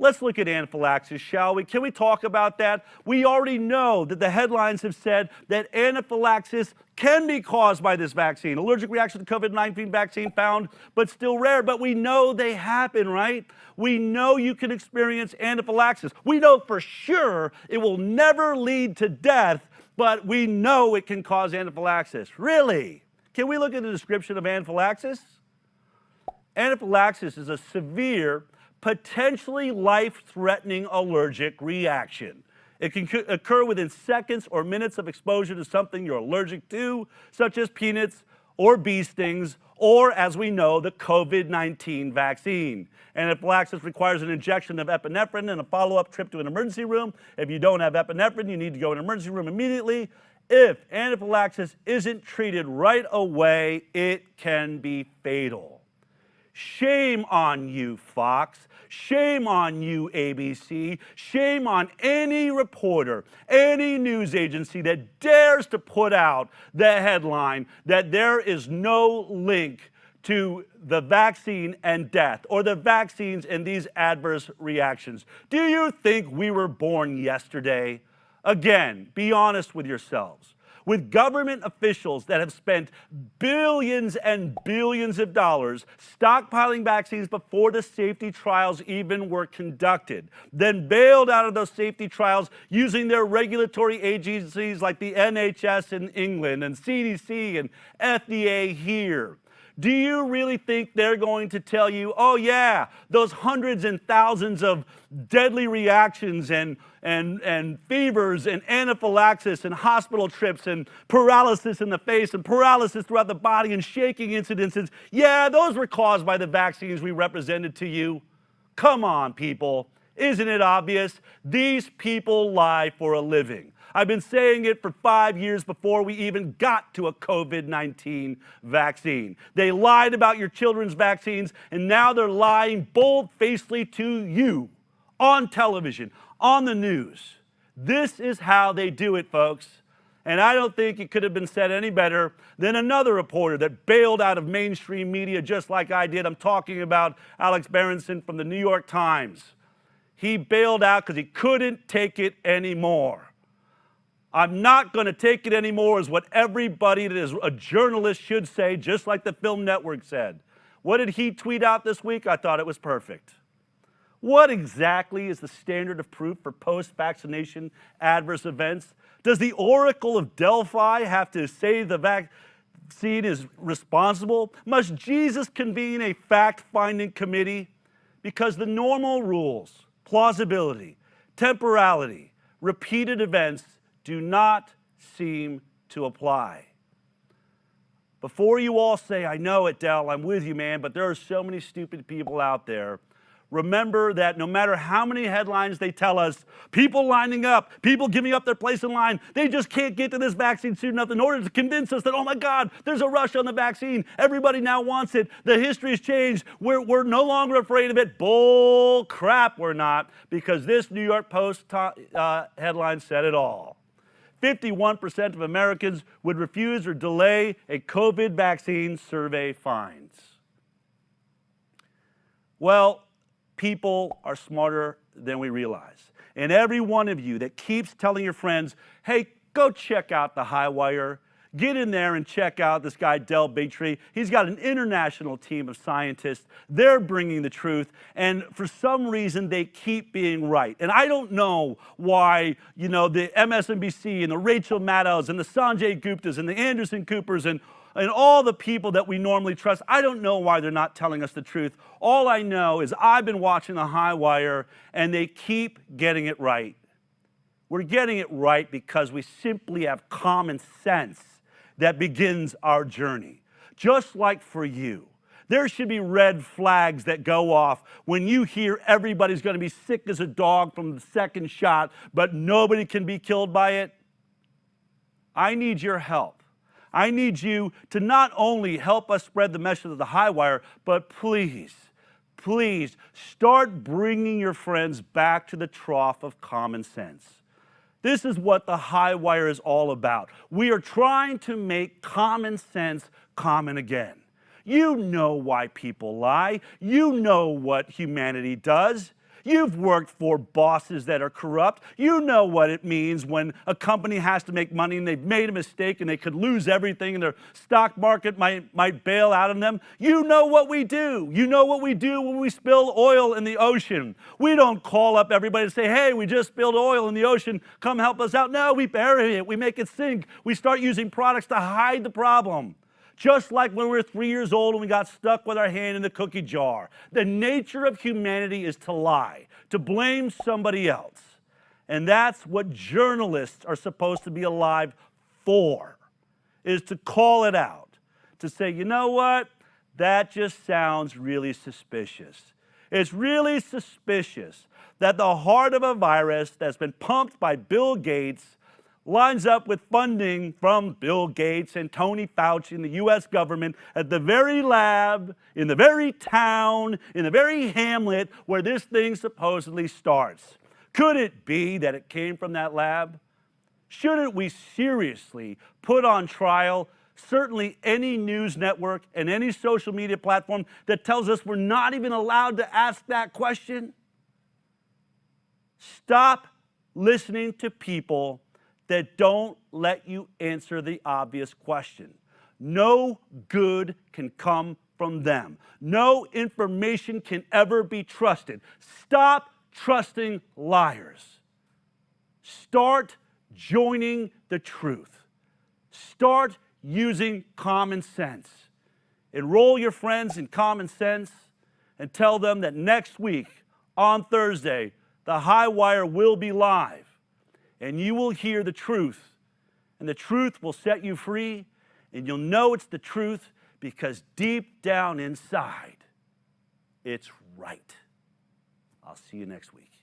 Let's look at anaphylaxis, shall we? Can we talk about that? We already know that the headlines have said that anaphylaxis can be caused by this vaccine. Allergic reaction to COVID-19 vaccine found, but still rare. But we know they happen, right? We know you can experience anaphylaxis. We know for sure it will never lead to death, but we know it can cause anaphylaxis. Really? Can we look at the description of anaphylaxis? Anaphylaxis is a severe, potentially life-threatening allergic reaction. It can occur within seconds or minutes of exposure to something you're allergic to, such as peanuts or bee stings, or, as we know, the COVID-19 vaccine. Anaphylaxis requires an injection of epinephrine and a follow-up trip to an emergency room. If you don't have epinephrine, you need to go to an emergency room immediately. If anaphylaxis isn't treated right away, it can be fatal. Shame on you, Fox. Shame on you, ABC. Shame on any reporter, any news agency that dares to put out the headline that there is no link to the vaccine and death, or the vaccines and these adverse reactions. Do you think we were born yesterday? Again, be honest with yourselves. With government officials that have spent billions and billions of dollars stockpiling vaccines before the safety trials even were conducted, then bailed out of those safety trials using their regulatory agencies like the NHS in England and CDC and FDA here. Do you really think they're going to tell you, oh yeah, those hundreds and thousands of deadly reactions and fevers and anaphylaxis and hospital trips and paralysis in the face and paralysis throughout the body and shaking incidences, yeah, those were caused by the vaccines we represented to you? Come on, people. Isn't it obvious? These people lie for a living. I've been saying it for 5 years before we even got to a COVID-19 vaccine. They lied about your children's vaccines, and now they're lying bold-facedly to you on television, on the news. This is how they do it, folks. And I don't think it could have been said any better than another reporter that bailed out of mainstream media just like I did. I'm talking about Alex Berenson from the New York Times. He bailed out because he couldn't take it anymore. I'm not going to take it anymore is what everybody that is a journalist should say, just like the Film Network said. What did he tweet out this week? I thought it was perfect. What exactly is the standard of proof for post-vaccination adverse events? Does the Oracle of Delphi have to say the vaccine is responsible? Must Jesus convene a fact-finding committee? Because the normal rules, plausibility, temporality, repeated events do not seem to apply. Before you all say, I know it, Del, I'm with you, man, but there are so many stupid people out there. Remember that no matter how many headlines they tell us, people lining up, people giving up their place in line, they just can't get to this vaccine soon enough in order to convince us that, oh my God, there's a rush on the vaccine. Everybody now wants it. The history has changed. We're no longer afraid of it. Bull crap, we're not, because this New York Post headline said it all. 51% of Americans would refuse or delay a COVID vaccine, survey finds. Well, people are smarter than we realize. And every one of you that keeps telling your friends, hey, go check out the Highwire. Get in there and check out this guy, Bigtree. He's got an international team of scientists. They're bringing the truth, and for some reason, they keep being right. And I don't know why, the MSNBC and the Rachel Maddows and the Sanjay Guptas and the Anderson Coopers and all the people that we normally trust, I don't know why they're not telling us the truth. All I know is I've been watching the Highwire, and they keep getting it right. We're getting it right because we simply have common sense that begins our journey. Just like for you, there should be red flags that go off when you hear everybody's going to be sick as a dog from the second shot, but nobody can be killed by it. I need your help. I need you to not only help us spread the message of the Highwire, but please, please start bringing your friends back to the trough of common sense. This is what the Highwire is all about. We are trying to make common sense common again. You know why people lie. You know what humanity does. You've worked for bosses that are corrupt. You know what it means when a company has to make money and they've made a mistake and they could lose everything and their stock market might bail out on them. You know what we do. You know what we do when we spill oil in the ocean. We don't call up everybody and say, hey, we just spilled oil in the ocean. Come help us out. No, we bury it. We make it sink. We start using products to hide the problem. Just like when we were 3 years old and we got stuck with our hand in the cookie jar. The nature of humanity is to lie, to blame somebody else. And that's what journalists are supposed to be alive for, is to call it out, to say, you know what, that just sounds really suspicious. It's really suspicious that the heart of a virus that's been pumped by Bill Gates lines up with funding from Bill Gates and Tony Fauci and the U.S. government at the very lab, in the very town, in the very hamlet where this thing supposedly starts. Could it be that it came from that lab? Shouldn't we seriously put on trial certainly any news network and any social media platform that tells us we're not even allowed to ask that question? Stop listening to people that don't let you answer the obvious question. No good can come from them. No information can ever be trusted. Stop trusting liars. Start joining the truth. Start using common sense. Enroll your friends in common sense and tell them that next week, on Thursday, the Highwire will be live. And you will hear the truth, and the truth will set you free, and you'll know it's the truth because deep down inside, it's right. I'll see you next week.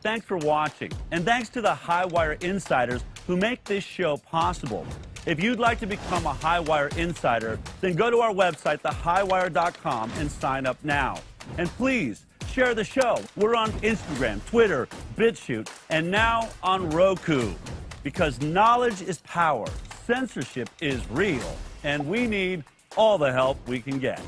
Thanks for watching, and thanks to the Highwire insiders who make this show possible. If you'd like to become a Highwire insider, then go to our website, thehighwire.com, and sign up now. And please, share the show. We're on Instagram, Twitter, BitChute, and now on Roku. Because knowledge is power, censorship is real, and we need all the help we can get.